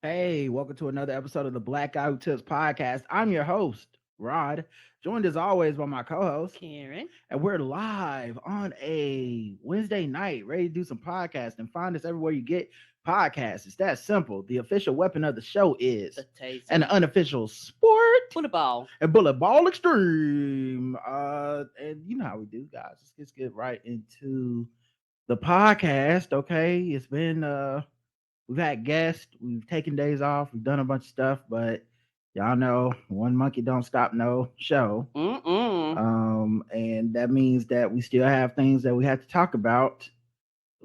Hey, welcome to another episode of the Black Guy Who Tips podcast. I'm your host, Rod, joined as always by my co-host, Karen. and we're live on a Wednesday night, ready to do some podcasting. Find us everywhere you get podcasts. It's that simple. The official weapon of the show is The taser. an unofficial sport Bullet ball. and bullet ball extreme. And you know how we do, guys. Let's get right into the podcast. Okay, it's been we've had guests, we've taken days off, we've done a bunch of stuff, but y'all know one monkey don't stop no show. And that means that we still have things that we have to talk about,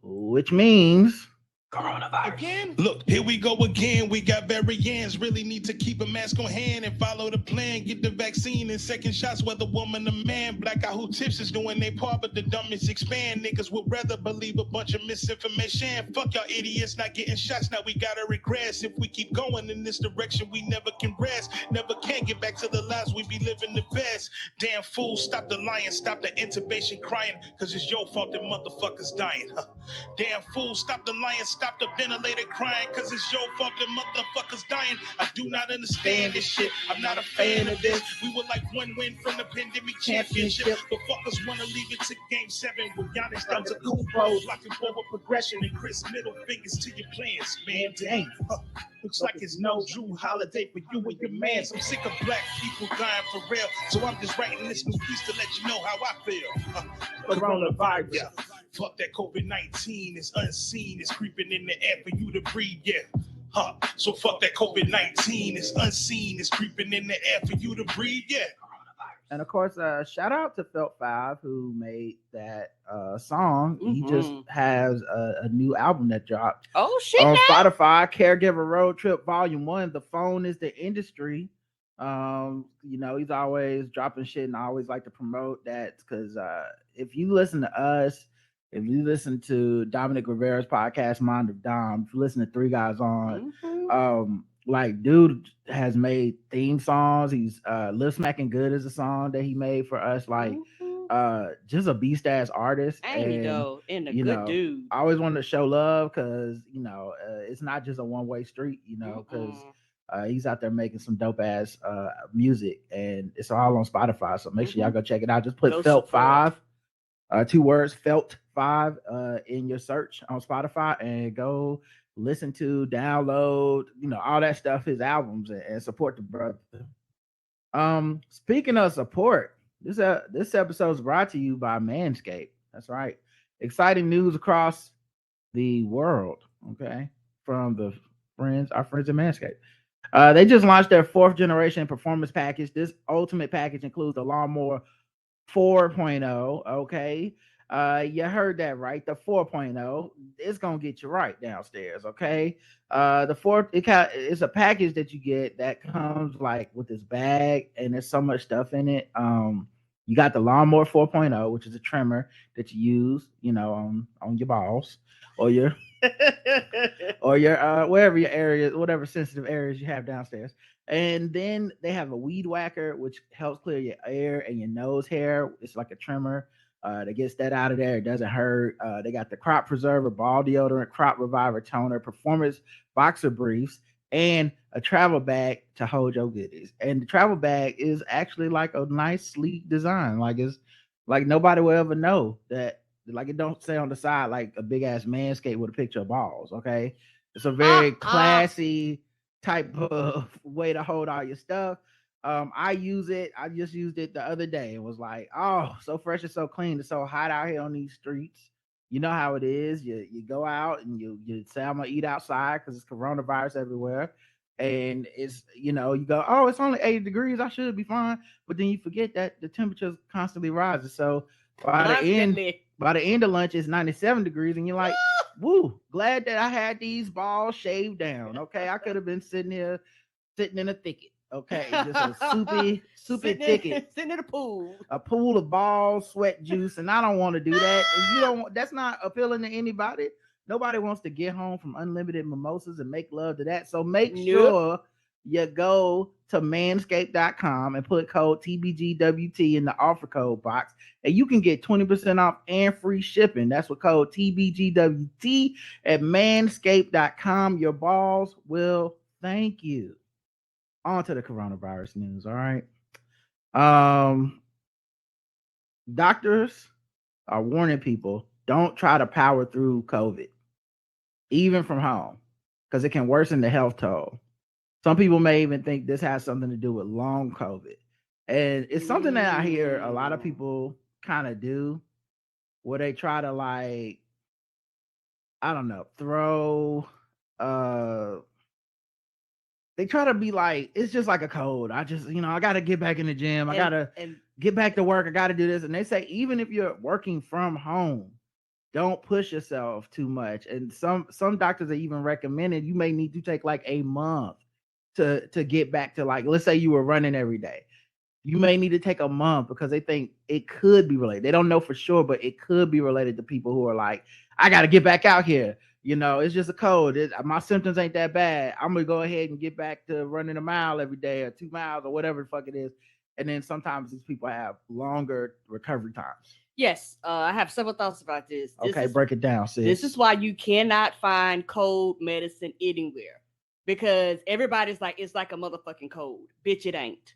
which means coronavirus. Again? Look, here we go again. We got variants. Really need to keep a mask on hand and follow the plan. Get the vaccine and second shots, whether woman or man. Black Guy Who Tips is doing their part, but the dumbest expand. Niggas would rather believe a bunch of misinformation. Fuck y'all idiots not getting shots. Now we gotta regress. If we keep going in this direction, we never can rest. Never can get back to the lives we be living the best. Damn fool, stop the lying, stop the intubation crying, cause it's your fault that motherfuckers dying. Damn fool, stop the lying, stop the ventilator crying, cause it's your fault that motherfuckers dying. I do not understand this shit. I'm not a fan of this. We were like one win from the pandemic championship, but fuckers wanna leave it to game 7 with Giannis down to Kupo, blocking forward progression and Chris middle fingers to your plans, man. Damn. Looks like it's no Drew holiday for you and your mans. I'm sick of black people dying for real, so I'm just writing this new piece to let you know how I feel. Coronavirus. Yeah. Fuck that COVID-19, it's unseen, it's creeping in the air for you to breathe, yeah. So fuck that COVID-19, it's unseen, it's creeping in the air for you to breathe, yeah. And of course, shout out to Felt 5 who made that song. He just has a new album that dropped. Oh shit! On Spotify, Caregiver Road Trip Volume 1. The phone is the industry. You know, he's always dropping shit, and I always like to promote that because if you listen to us, if you listen to Dominic Rivera's podcast, Mind of Dom, if you listen to Three Guys On, like dude has made theme songs. He's Lil Smacking Good is a song that he made for us. Like just a beast ass artist. Ain't he though? And a you good know, dude. I always wanted to show love because you know it's not just a one-way street, you know, because he's out there making some dope ass music, and it's all on Spotify. So make sure y'all go check it out. Just put Felt 5, 2 words, Felt 5 in your search on Spotify, and go listen to, download, you know, all that stuff, his albums, and support the brother. Speaking of support, this episode is brought to you by ManScaped. That's right. Exciting news across the world, okay, from our friends at ManScaped. They just launched their 4th generation performance package. This ultimate package includes the Lawnmower 4.0, okay? You heard that right. The 4.0 is gonna get you right downstairs, okay? The 4th, it's a package that you get that comes like with this bag, and there's so much stuff in it. You got the Lawnmower 4.0, which is a trimmer that you use, you know, on your balls or your wherever your areas, whatever sensitive areas you have downstairs. And then they have a weed whacker, which helps clear your ear and your nose hair. It's like a trimmer that gets that out of there. It doesn't hurt. They got the crop preserver, ball deodorant, crop reviver toner, performance boxer briefs, and a travel bag to hold your goodies. And the travel bag is actually like a nice, sleek design. Like it's like nobody will ever know that. Like it don't say on the side like a big ass Manscaped with a picture of balls. Okay, it's a very classy type of way to hold all your stuff. I use it. I just used it the other day. It was like, oh, so fresh and so clean. It's so hot out here on these streets. You know how it is. You go out and you say I'm gonna eat outside because it's coronavirus everywhere. And it's, you know, you go, oh, it's only 80 degrees. I should be fine. But then you forget that the temperature constantly rises. So by the end of lunch, it's 97 degrees, and you're like, woo, glad that I had these balls shaved down. Okay, I could have been sitting in a thicket. Okay, just a soupy thicket. Sitting in a pool of balls, sweat juice, and I don't want to do that. And you don't. That's not appealing to anybody. Nobody wants to get home from unlimited mimosas and make love to that. So make sure you go to manscaped.com and put code TBGWT in the offer code box, and you can get 20% off and free shipping. That's with code TBGWT at manscaped.com. Your balls will Thank you. On to the coronavirus news. All right. Um, Doctors are warning people don't try to power through COVID, even from home, because it can worsen the health toll. Some people may even think this has something to do with long COVID. And it's something that I hear a lot of people kind of do where they try to, like, I don't know, uh they try to be like, it's just like a code. I just, I gotta get back in the gym. I gotta get back to work. I gotta do this. And they say, even if you're working from home, don't push yourself too much. And some doctors are even recommended you may need to take like a month to get back to, like, let's say you were running every day. You may need to take a month because they think it could be related. They don't know for sure, but it could be related to people who are like, I got to get back out here. It's just a code. My symptoms ain't that bad. I'm going to go ahead and get back to running a mile every day or 2 miles or whatever the fuck it is. And then sometimes these people have longer recovery times. Yes, I have several thoughts about this. Okay, break it down, sis. This is why you cannot find cold medicine anywhere, because everybody's like, it's like a motherfucking cold. Bitch, it ain't.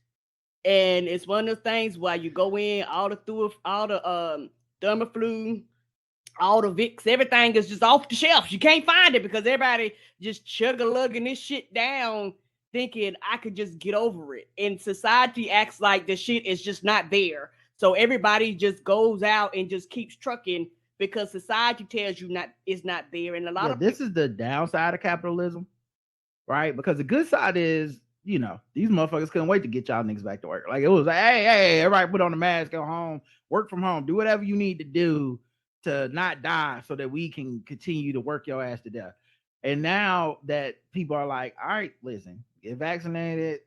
And it's one of the things where you go in, all the Thermoflu, all the Vicks, everything is just off the shelves. You can't find it because everybody just chug-a-lugging this shit down, thinking I could just get over it. And society acts like the shit is just not there. So everybody just goes out and just keeps trucking because society tells you it's not there. And a lot of this is the downside of capitalism, right? Because the good side is, these motherfuckers couldn't wait to get y'all niggas back to work. Like, it was like, hey, everybody put on the mask, go home, work from home, do whatever you need to do to not die so that we can continue to work your ass to death. And now that people are like, all right, listen, get vaccinated.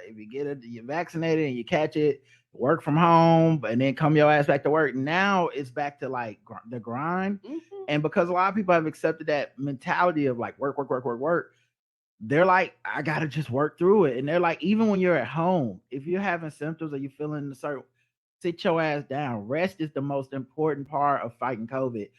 If you get it, you're vaccinated and you catch it, work from home, and then come your ass back to work. Now it's back to like the grind. Mm-hmm. And because a lot of people have accepted that mentality of like work, they're like, I gotta just work through it. And they're like, even when you're at home, if you're having symptoms or you're feeling a certain, sit your ass down. Rest is the most important part of fighting COVID,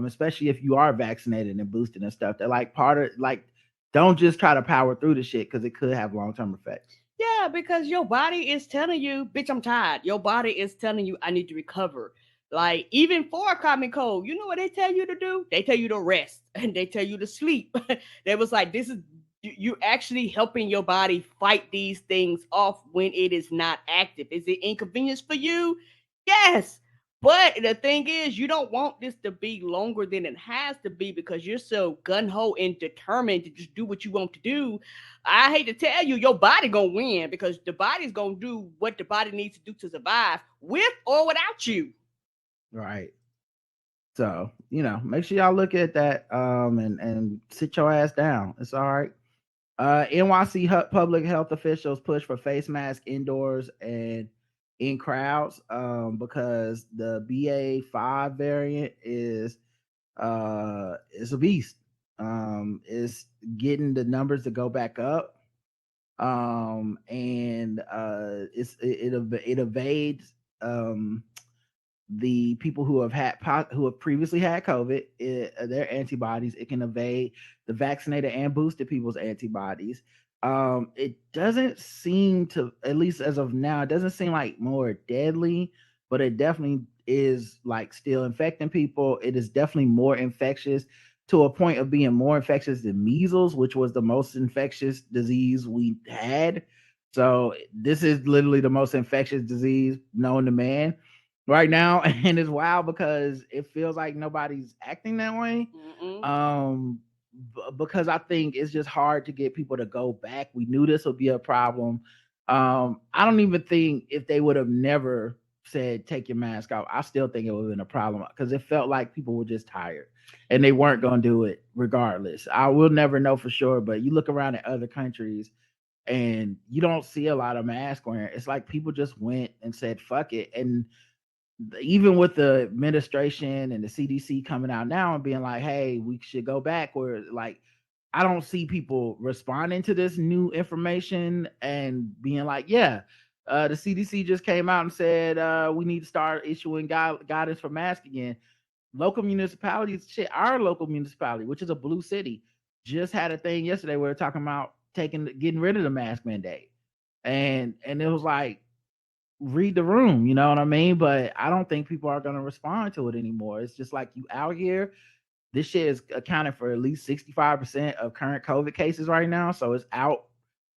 especially if you are vaccinated and boosted and stuff. They're like, part of, like, don't just try to power through the shit because it could have long-term effects. Yeah, because your body is telling you, bitch, I'm tired. Your body is telling you, I need to recover. Like, even for a common cold, you know what they tell you to do? They tell you to rest and they tell you to sleep. They was like, this is, you're actually helping your body fight these things off when it is not active. Is it inconvenience for you? Yes. But the thing is, you don't want this to be longer than it has to be because you're so gun-ho and determined to just do what you want to do. I hate to tell you, your body gonna win because the body's gonna do what the body needs to do to survive, with or without you. Right. So, make sure y'all look at that and sit your ass down. It's all right. NYC public health officials push for face masks indoors and in crowds because the BA.5 variant is a beast. It's getting the numbers to go back up, and it evades the people who have previously had COVID, their antibodies. It can evade the vaccinated and boosted people's antibodies. It doesn't seem to, at least as of now, it doesn't seem like more deadly, but it definitely is like still infecting people. It is definitely more infectious to a point of being more infectious than measles, which was the most infectious disease we had. So this is literally the most infectious disease known to man right now, and it's wild because it feels like nobody's acting that way. Because I think it's just hard to get people to go back. We knew this would be a problem. I don't even think if they would have never said take your mask off, I still think it would have been a problem because it felt like people were just tired and they weren't going to do it regardless. I will never know for sure, but you look around at other countries and you don't see a lot of mask wearing. It's like people just went and said fuck it. And even with the administration and the CDC coming out now and being like, hey, we should go back, or like, I don't see people responding to this new information and being like, yeah, the CDC just came out and said we need to start issuing guidance for masks again. Local municipalities, our local municipality, which is a blue city, just had a thing yesterday where they're talking about getting rid of the mask mandate, and it was like, read the room, you know what I mean? But I don't think people are going to respond to it anymore. It's just like, you out here, this shit is accounting for at least 65% of current COVID cases right now. So it's out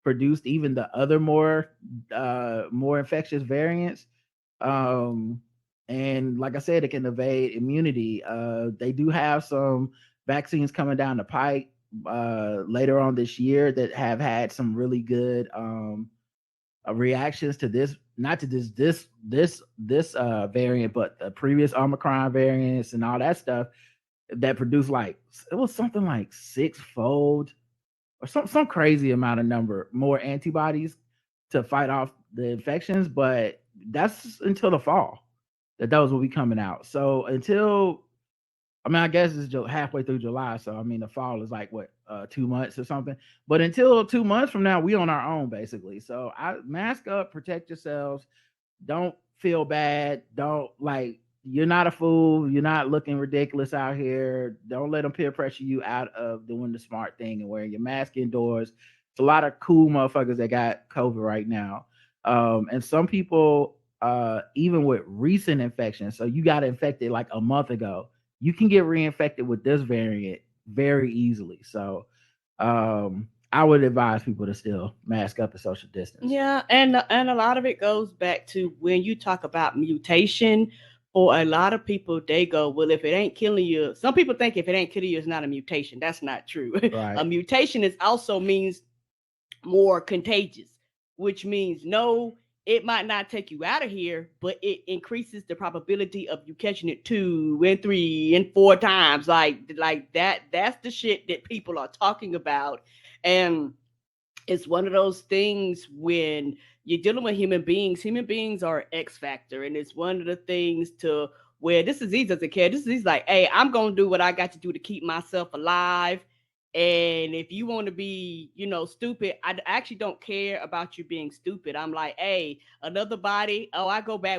produced even the other more infectious variants. And like I said, it can evade immunity. They do have some vaccines coming down the pike later on this year that have had some really good reactions to this, not to this variant, but the previous Omicron variants and all that stuff that produced, like, it was something like 6-fold or some crazy amount of number more antibodies to fight off the infections. But that's until the fall that those will be coming out. So until, I mean, I guess it's halfway through July. So I mean, the fall is like what, 2 months or something. But until 2 months from now, we on our own basically. So mask up, protect yourselves. Don't feel bad. Don't, like, you're not a fool. You're not looking ridiculous out here. Don't let them peer pressure you out of doing the smart thing and wearing your mask indoors. It's a lot of cool motherfuckers that got COVID right now. And some people, even with recent infections, so you got infected like a month ago, you can get reinfected with this variant very easily. So I would advise people to still mask up and social distance. Yeah, and a lot of it goes back to when you talk about mutation. For a lot of people, they go, well, if it ain't killing you, some people think if it ain't killing you, it's not a mutation. That's not true. Right. A mutation also means more contagious, which means no, it might not take you out of here, but it increases the probability of you catching it 2 and 3 and 4 times. Like that. That's the shit that people are talking about. And it's one of those things when you're dealing with human beings are X factor. And it's one of the things to where this disease doesn't care. This disease is like, hey, I'm going to do what I got to do to keep myself alive. And if you want to be, stupid, I actually don't care about you being stupid. I'm like, hey, another body. Oh,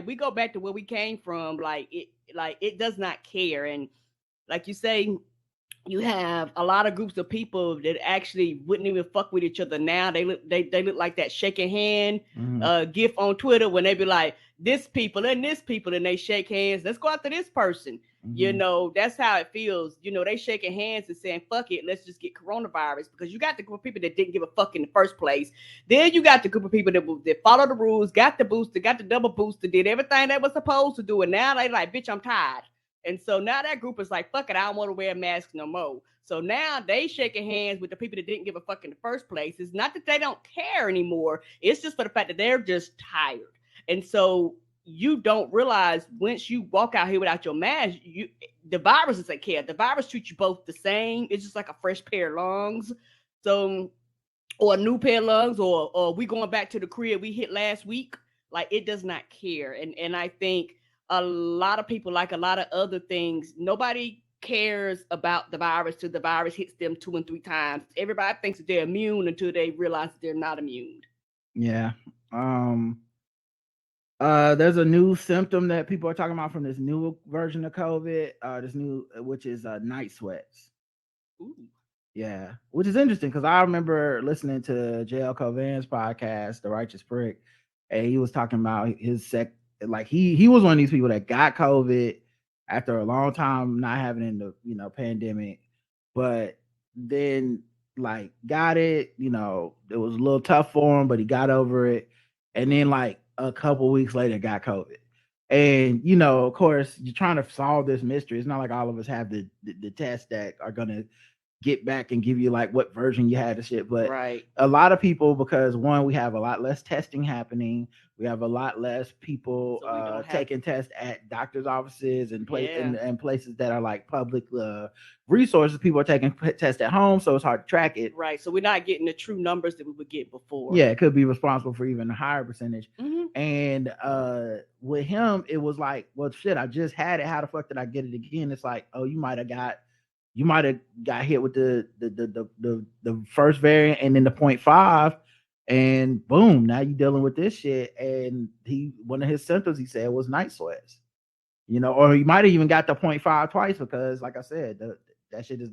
we go back to where we came from. Like it does not care. And like you say, you have a lot of groups of people that actually wouldn't even fuck with each other now. They look like that shaking hand gif on Twitter when they be like, this people and they shake hands. Let's go after this person. Mm-hmm. That's how it feels. They shaking hands and saying, fuck it, let's just get coronavirus, because you got the group of people that didn't give a fuck in the first place. Then you got the group of people that follow the rules, got the booster, got the double booster, did everything they were supposed to do. And now they like, bitch, I'm tired. And so now that group is like, fuck it, I don't want to wear a mask no more. So now they shaking hands with the people that didn't give a fuck in the first place. It's not that they don't care anymore. It's just for the fact that they're just tired. And so you don't realize once you walk out here without your mask, the virus doesn't care. The virus treats you both the same. It's just like a fresh pair of lungs. So, or a new pair of lungs, or we going back to the crib we hit last week. Like, it does not care. And I think a lot of people, like a lot of other things, nobody cares about the virus till the virus hits them 2 and 3 times. Everybody thinks that they're immune until they realize that they're not immune. Yeah. There's a new symptom that people are talking about from this new version of COVID, which is night sweats. Ooh. Yeah, which is interesting because I remember listening to JL Covan's podcast, The Righteous Prick, and he was talking about his like he was one of these people that got COVID after a long time not having in the pandemic, but then like got it, it was a little tough for him, but he got over it, and then like a couple weeks later got COVID. And of course, you're trying to solve this mystery. It's not like all of us have the tests that are gonna get back and give you like what version you had of shit, but right. A lot of people, because one, we have a lot less testing happening, we have a lot less people taking tests at doctors' offices and places that are like public resources. People are taking tests at home, so it's hard to track it. Right, so we're not getting the true numbers that we would get before. Yeah, it could be responsible for even a higher percentage. Mm-hmm. And with him, it was like, well, shit, I just had it. How the fuck did I get it again? It's like, oh, you might have got hit with the first variant and then the 0.5, and boom, now you're dealing with this shit. And one of his symptoms, he said, was night sweats. Or he might have even got the 0.5 twice, because like I said, that shit is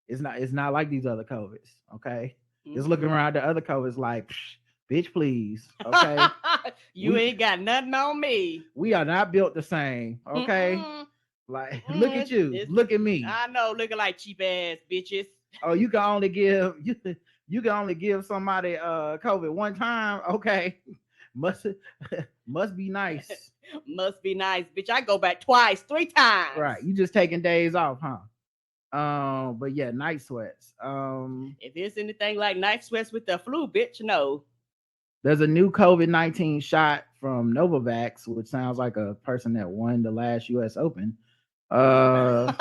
it's not like these other COVIDs. Okay. Just looking around the other COVID's like, bitch, please. Okay. You ain't got nothing on me. We are not built the same. Okay. Like, look at you. Look at me. I know, looking like cheap ass bitches. Oh, you can only give somebody COVID one time. Okay. Must be nice. Must be nice, bitch. I go back twice, 3 times. Right. You just taking days off, huh? But yeah, night sweats. If it's anything like night sweats with the flu, bitch, no. There's a new COVID-19 shot from Novavax, which sounds like a person that won the last US Open. But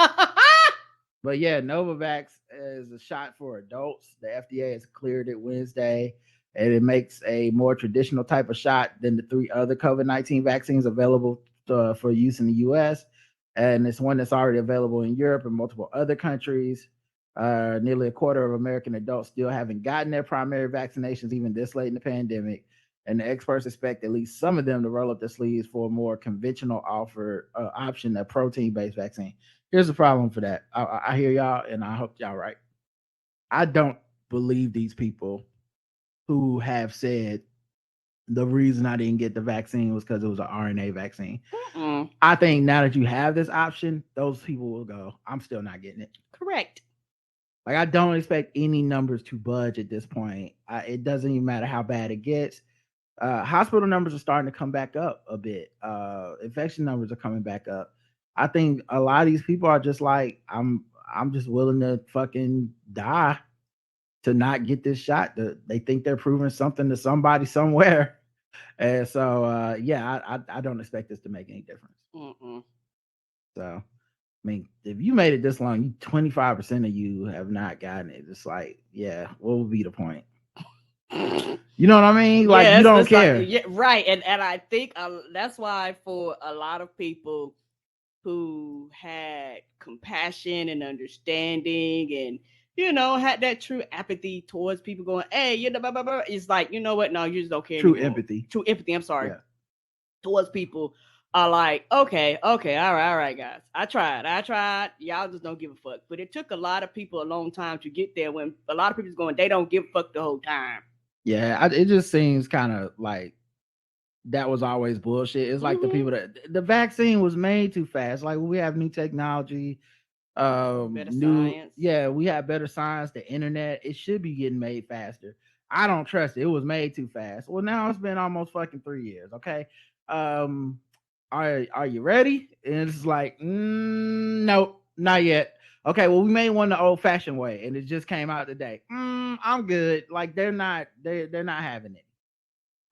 yeah, Novavax is a shot for adults. The FDA has cleared it Wednesday, and it makes a more traditional type of shot than the 3 other COVID-19 vaccines available for use in the US. And it's one that's already available in Europe and multiple other countries. Nearly a quarter of American adults still haven't gotten their primary vaccinations even this late in the pandemic. And the experts expect at least some of them to roll up their sleeves for a more conventional option, a protein-based vaccine. Here's the problem for that. I hear y'all, and I hope y'all right. I don't believe these people who have said the reason I didn't get the vaccine was because it was an RNA vaccine. I think now that you have this option, those people will go, I'm still not getting it. Correct. Like, I don't expect any numbers to budge at this point. It doesn't even matter how bad it gets. Hospital numbers are starting to come back up a bit. Infection numbers are coming back up. I think a lot of these people are just like, I'm just willing to fucking die to not get this shot. They think they're proving something to somebody somewhere. And so, yeah, I don't expect this to make any difference. So, I mean, if you made it this long, 25% of you have not gotten it. It's like, yeah, what would be the point? You know what I mean? Like, you don't care. Like, yeah, right. And I think that's why for a lot of people who had compassion and understanding and, you know, had that true empathy towards people going, hey, you know, blah, blah, blah. It's like, you know what? No, you just don't care. True anymore. empathy. True empathy. I'm sorry. Yeah. Towards people are like, okay, all right, guys. I tried. Y'all just don't give a fuck. But it took a lot of people a long time to get there when a lot of people's going, they don't give a fuck the whole time. Yeah, it just seems kind of like that was always bullshit. It's like the people that the vaccine was made too fast. Like, we have new technology, better science. Yeah, we have better science. The internet, it should be getting made faster. I don't trust it. It was made too fast. Well, now it's been almost fucking 3 years. Okay, are you ready? And it's like, nope, not yet. Okay, well, we made one the old-fashioned way, and it just came out today. I'm good. Like, they're not having it.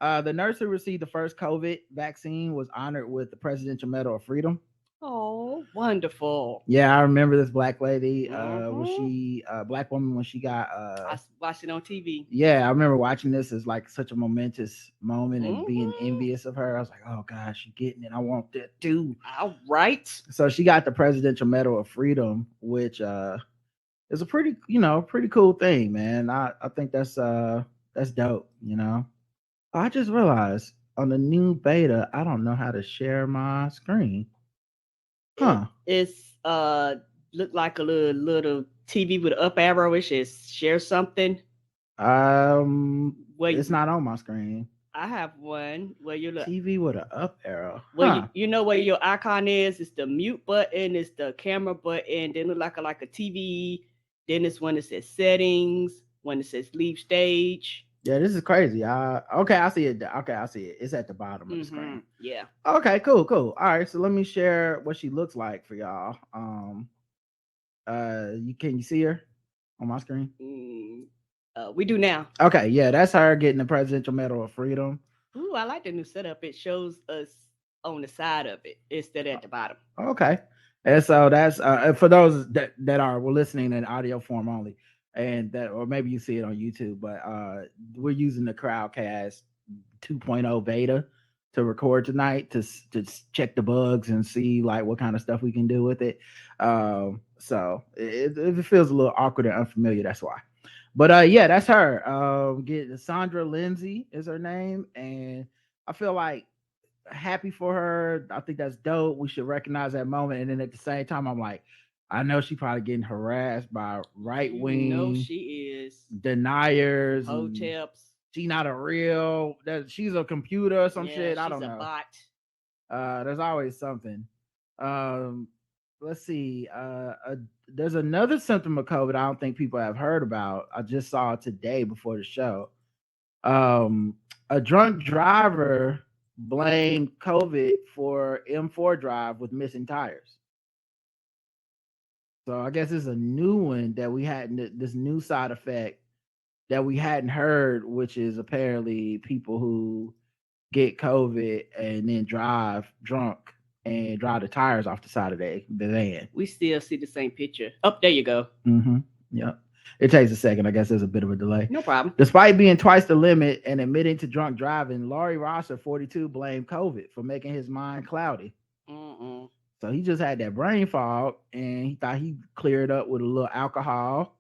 The nurse who received the first COVID vaccine was honored with the Presidential Medal of Freedom. Oh, wonderful. Yeah, I remember this black lady, when she black woman when she got I watched it on TV. Yeah, I remember watching this as like such a momentous moment and being envious of her. I was like, oh gosh, she's getting it. I want that too. All right. So she got the Presidential Medal of Freedom, which is a pretty cool thing, man. I think that's dope, you know. I just realized on the new beta, I don't know how to share my screen. Huh. It's look like a little TV with an up arrow. It says share something. It's not on my screen. I have one where you look TV with an up arrow. Well, you know where your icon is. It's the mute button. It's the camera button. Then look like a TV. Then it's one that says settings. One that says leave stage. Yeah, this is crazy. Okay, I see it. Okay, I see it. It's at the bottom of the screen. Yeah. Okay, cool. All right, so let me share what she looks like for y'all. Can you see her on my screen? We do now. Okay, yeah, that's her getting the Presidential Medal of Freedom. Ooh, I like the new setup. It shows us on the side of it instead of at the bottom. Okay, and so that's for those that were listening in audio form only. And that, or maybe you see it on YouTube, but we're using the Crowdcast 2.0 beta to record tonight to check the bugs and see like what kind of stuff we can do with it. So if it feels a little awkward and unfamiliar, that's why. But yeah, that's her. Sandra Lindsay is her name, and I feel like happy for her. I think that's dope. We should recognize that moment, and then at the same time, I'm like, I know she probably getting harassed by right You wing know she is. deniers. Hoteps. She not a real. That she's a computer or some shit. I don't know. She's a bot. There's always something. Let's see. There's another symptom of COVID I don't think people have heard about. I just saw it today before the show. A drunk driver blamed COVID for M4 drive with missing tires. So I guess it's a new one that we hadn't, this new side effect that we hadn't heard, which is apparently people who get COVID and then drive drunk and drive the tires off the side of the van. We still see the same picture. Oh, there you go. Yep. It takes a second. I guess there's a bit of a delay. No problem. Despite being twice the limit and admitting to drunk driving, Laurie Rosser, 42, blamed COVID for making his mind cloudy. So he just had that brain fog and he thought he'd clear it up with a little alcohol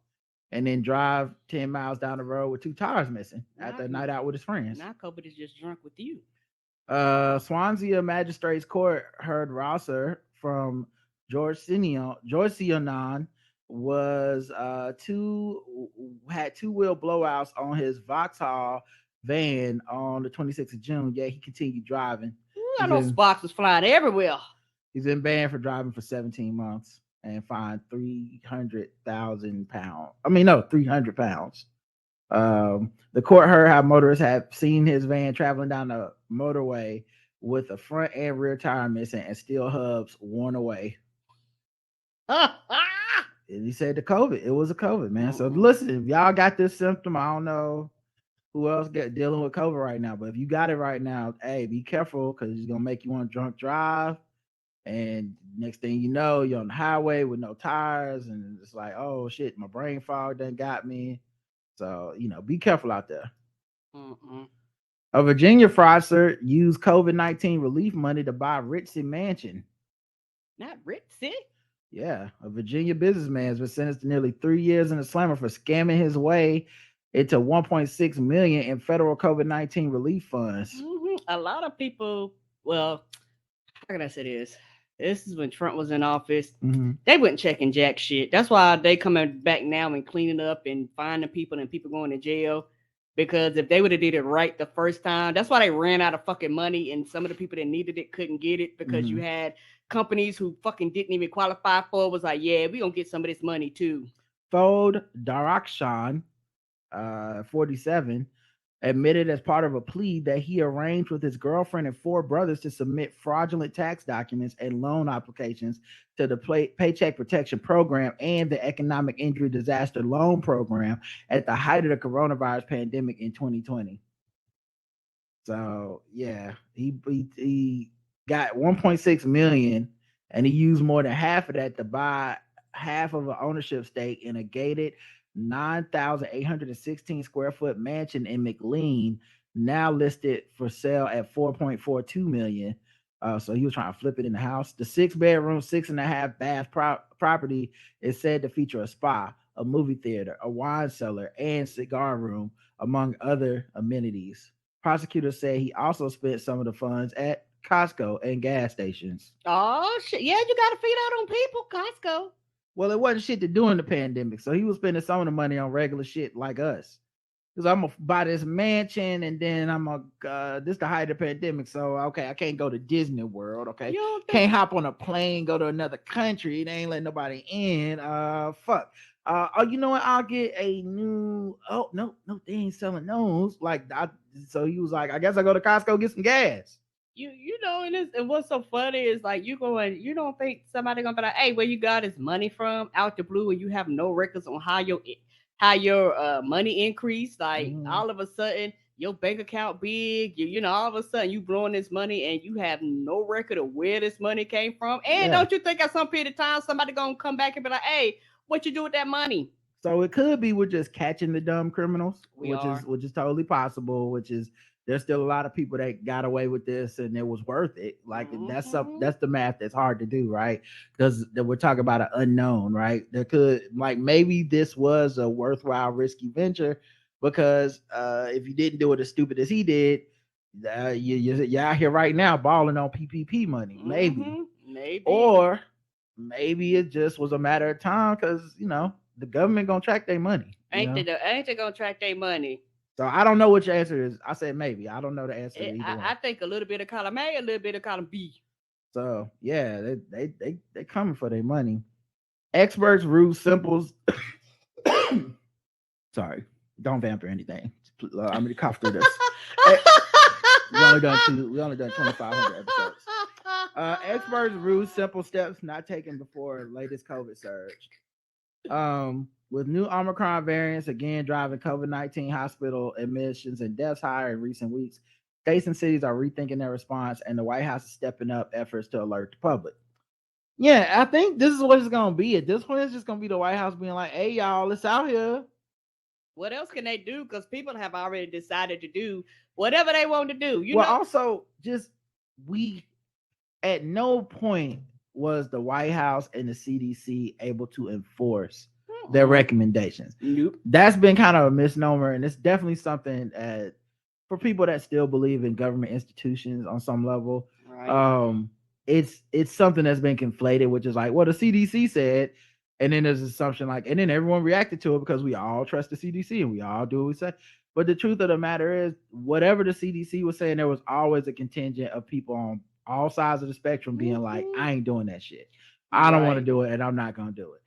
and then drive 10 miles down the road with 2 tires missing after a night out with his friends. Now COVID is just drunk with you. Swansea Magistrates Court heard Rosser from Georgianon was had 2-wheel blowouts on his Vauxhall van on the 26th of June. Yeah, he continued driving. I know sparks was flying everywhere. He's been banned for driving for 17 months and fined 300,000 pounds. 300 pounds. The court heard how motorists have seen his van traveling down the motorway with a front and rear tire missing and steel hubs worn away. And he said it was a COVID, man. So listen, if y'all got this symptom, I don't know who else dealing with COVID right now, but if you got it right now, hey, be careful because it's gonna make you want to drunk drive. And next thing you know, you're on the highway with no tires, and it's like, oh shit, my brain fog done got me. So, be careful out there. A Virginia fraudster used COVID-19 relief money to buy Ritzy Mansion. Not Ritzy? Yeah, a Virginia businessman has been sentenced to nearly 3 years in the slammer for scamming his way into $1.6 million in federal COVID-19 relief funds. A lot of people, well, how can I say this? This is when Trump was in office. They weren't checking jack shit. That's why they coming back now and cleaning up and finding people and people going to jail. Because if they would have did it right the first time, that's why they ran out of fucking money and some of the people that needed it couldn't get it because you had companies who fucking didn't even qualify for it. Was like, yeah, we gonna get some of this money too. Thode Darakshan, 47, admitted as part of a plea that he arranged with his girlfriend and 4 brothers to submit fraudulent tax documents and loan applications to the Paycheck Protection Program and the Economic Injury Disaster Loan Program at the height of the coronavirus pandemic in 2020. So yeah, he got 1.6 million and he used more than half of that to buy half of an ownership stake in a gated 9,816 square foot mansion in McLean, now listed for sale at 4.42 million. So he was trying to flip it in the house. The 6-bedroom, 6.5 bath property is said to feature a spa, a movie theater, a wine cellar, and cigar room, among other amenities. Prosecutors say he also spent some of the funds at Costco and gas stations. Oh shit! Yeah, you got to feed out on people, Costco. Well, it wasn't shit to do in the pandemic, so he was spending some of the money on regular shit like us. Because I'm gonna buy this mansion, and then I'm gonna this the height of the pandemic, so okay, I can't go to Disney World. Okay, can't hop on a plane, go to another country. They ain't letting nobody in. Fuck. You know what? I'll get a new. Oh no, they ain't selling those. So he was like, I guess I go to Costco get some gas. You know, and what's so funny is like you don't think somebody gonna be like, hey, where you got his money from out the blue, and you have no records on how your money increased. Like all of a sudden your bank account big, all of a sudden you blowing this money and you have no record of where this money came from. And don't you think at some period of time somebody gonna come back and be like, hey, what you do with that money? So it could be we're just catching the dumb criminals, which is totally possible, which is there's still a lot of people that got away with this and it was worth it. Like that's the math that's hard to do, right? Because we're talking about an unknown, right? There could maybe this was a worthwhile risky venture because if you didn't do it as stupid as he did, you're out here right now balling on PPP money, maybe. Maybe. Or maybe it just was a matter of time because the government gonna track their money. Ain't they gonna track their money? So I don't know what your answer is. I said maybe. I don't know the answer to either one. I think a little bit of column A, a little bit of column B. So yeah, they coming for their money. Experts rule simple. Sorry, don't vamp or anything. I'm gonna cough through this. we only done 2,500 episodes. Experts rule simple steps not taken before latest COVID surge. With new Omicron variants again driving COVID-19 hospital admissions and deaths higher in recent weeks, states and cities are rethinking their response, and the White House is stepping up efforts to alert the public. Yeah, I think this is what it's gonna be. At this point, it's just gonna be the White House being like, "Hey, y'all, it's out here." What else can they do? Because people have already decided to do whatever they want to do. Also, just at no point was the White House and the CDC able to enforce their recommendations. Nope. That's been kind of a misnomer, and it's definitely something for people that still believe in government institutions on some level. Right. It's something that's been conflated, which is like, well, the CDC said, and then there's an assumption and then everyone reacted to it because we all trust the CDC and we all do what we say. But the truth of the matter is, whatever the CDC was saying, there was always a contingent of people on all sides of the spectrum being like, I ain't doing that shit. I don't want to do it, and I'm not gonna do it.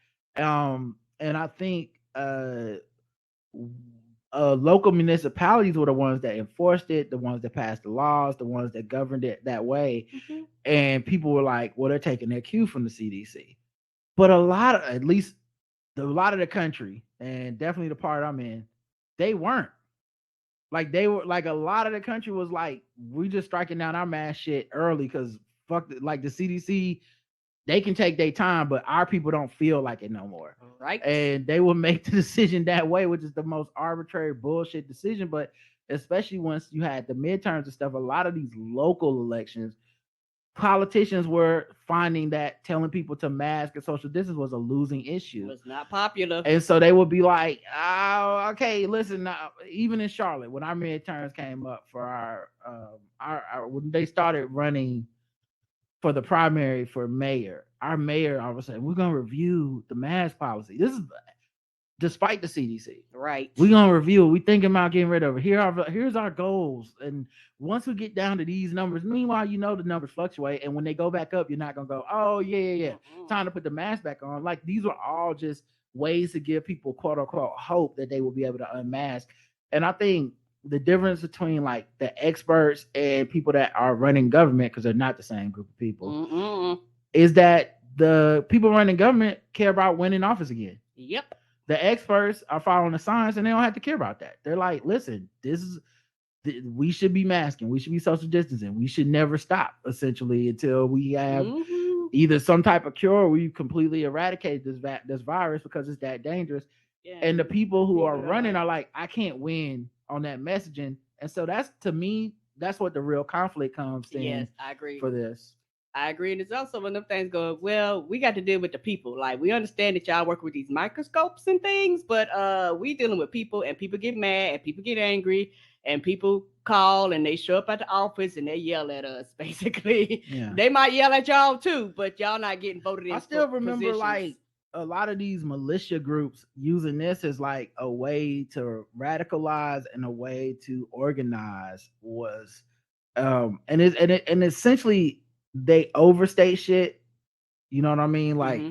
And I think local municipalities were the ones that enforced it, the ones that passed the laws, the ones that governed it that way. Mm-hmm. And people were like, well, they're taking their cue from the CDC. But a lot of the country, and definitely the part I'm in, they weren't. Like, they were like, a lot of the country was like, we just striking down our mask shit early because fuck, the CDC, they can take their time, but our people don't feel like it no more. Right. And they will make the decision that way, which is the most arbitrary bullshit decision. But especially once you had the midterms and stuff, a lot of these local elections, politicians were finding that telling people to mask and social distance was a losing issue. It was not popular. And so they would be like, oh, okay, listen, even in Charlotte, when our midterms came up for our when they started running for the primary for mayor, our mayor all of a sudden, we're going to review the mask policy. This is despite the CDC. Right. We're going to review it. We thinking about getting rid of it. Here's our goals. And once we get down to these numbers, meanwhile, the numbers fluctuate. And when they go back up, you're not going to go, oh, yeah. Mm-hmm. Time to put the mask back on. Like, these are all just ways to give people, quote unquote, hope that they will be able to unmask. And I think the difference between like the experts and people that are running government, because they're not the same group of people, is that the people running government care about winning office again. Yep. The experts are following the science and they don't have to care about that. They're like, listen, we should be masking. We should be social distancing. We should never stop, essentially, until we have either some type of cure or we completely eradicate this virus because it's that dangerous. Yeah. And the people who are running are like, I can't win on that messaging. And so that's, to me, that's what the real conflict comes in. Yes, I agree. For this. I agree. And it's also one of them things go, well, we got to deal with the people. Like, we understand that y'all work with these microscopes and things, but we dealing with people, and people get mad and people get angry and people call and they show up at the office and they yell at us, basically. Yeah. They might yell at y'all too, but y'all not getting voted in. I still remember like a lot of these militia groups using this as like a way to radicalize and a way to organize was and essentially they overstate shit. You know what I mean? Like,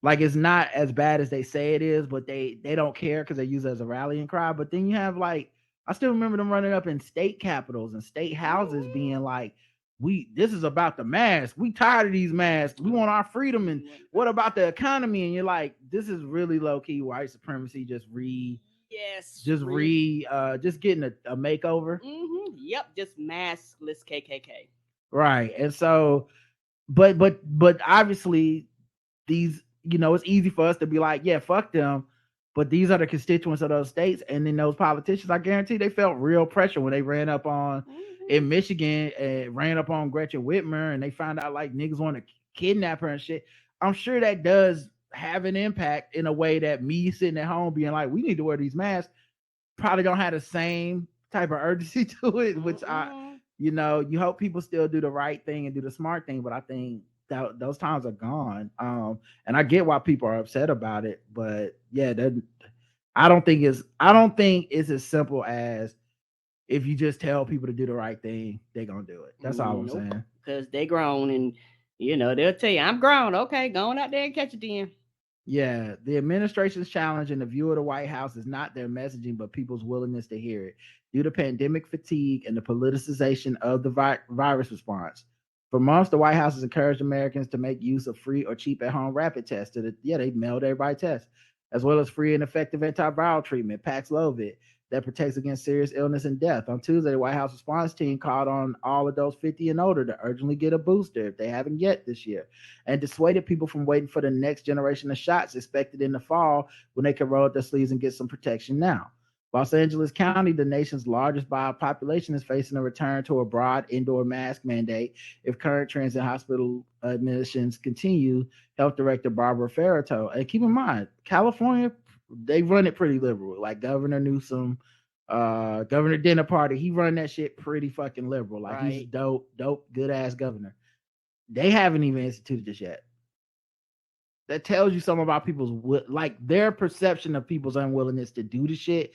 like it's not as bad as they say it is, but they don't care because they use it as a rallying cry. But then you have like, I still remember them running up in state capitals and state houses being like, this is about the mask. We tired of these masks. We want our freedom. And what about the economy? And you're like, this is really low key white supremacy. Just getting a makeover. Yep. Just maskless KKK. Right. And so, but obviously these, it's easy for us to be like, yeah, fuck them. But these are the constituents of those states. And then those politicians, I guarantee they felt real pressure when they ran up on in Michigan and ran up on Gretchen Whitmer and they found out like niggas want to kidnap her and shit. I'm sure that does have an impact in a way that me sitting at home being like, we need to wear these masks, probably don't have the same type of urgency to it, which you hope people still do the right thing and do the smart thing. But I think those times are gone. And I get why people are upset about it, but yeah, I don't think it's as simple as if you just tell people to do the right thing, they're gonna do it. That's all I'm saying. Because they grown and they'll tell you, I'm grown. Okay, go on out there and catch it then. Yeah, the administration's challenge and the view of the White House is not their messaging, but people's willingness to hear it due to pandemic fatigue and the politicization of the virus response. For months, the White House has encouraged Americans to make use of free or cheap at-home rapid tests. They mailed everybody tests, as well as free and effective antiviral treatment, Paxlovid, that protects against serious illness and death. On Tuesday, the White House response team called on all adults 50 and older to urgently get a booster if they haven't yet this year, and dissuaded people from waiting for the next generation of shots expected in the fall when they can roll up their sleeves and get some protection now. Los Angeles County, the nation's largest by population, is facing a return to a broad indoor mask mandate if current trends in hospital admissions continue, Health Director Barbara Ferrato. And keep in mind, California, they run it pretty liberal. Like Governor Newsom, Governor Dinner Party, he run that shit pretty fucking liberal. Like right. He's dope, good ass governor. They haven't even instituted this yet. That tells you something about people's their perception of people's unwillingness to do the shit,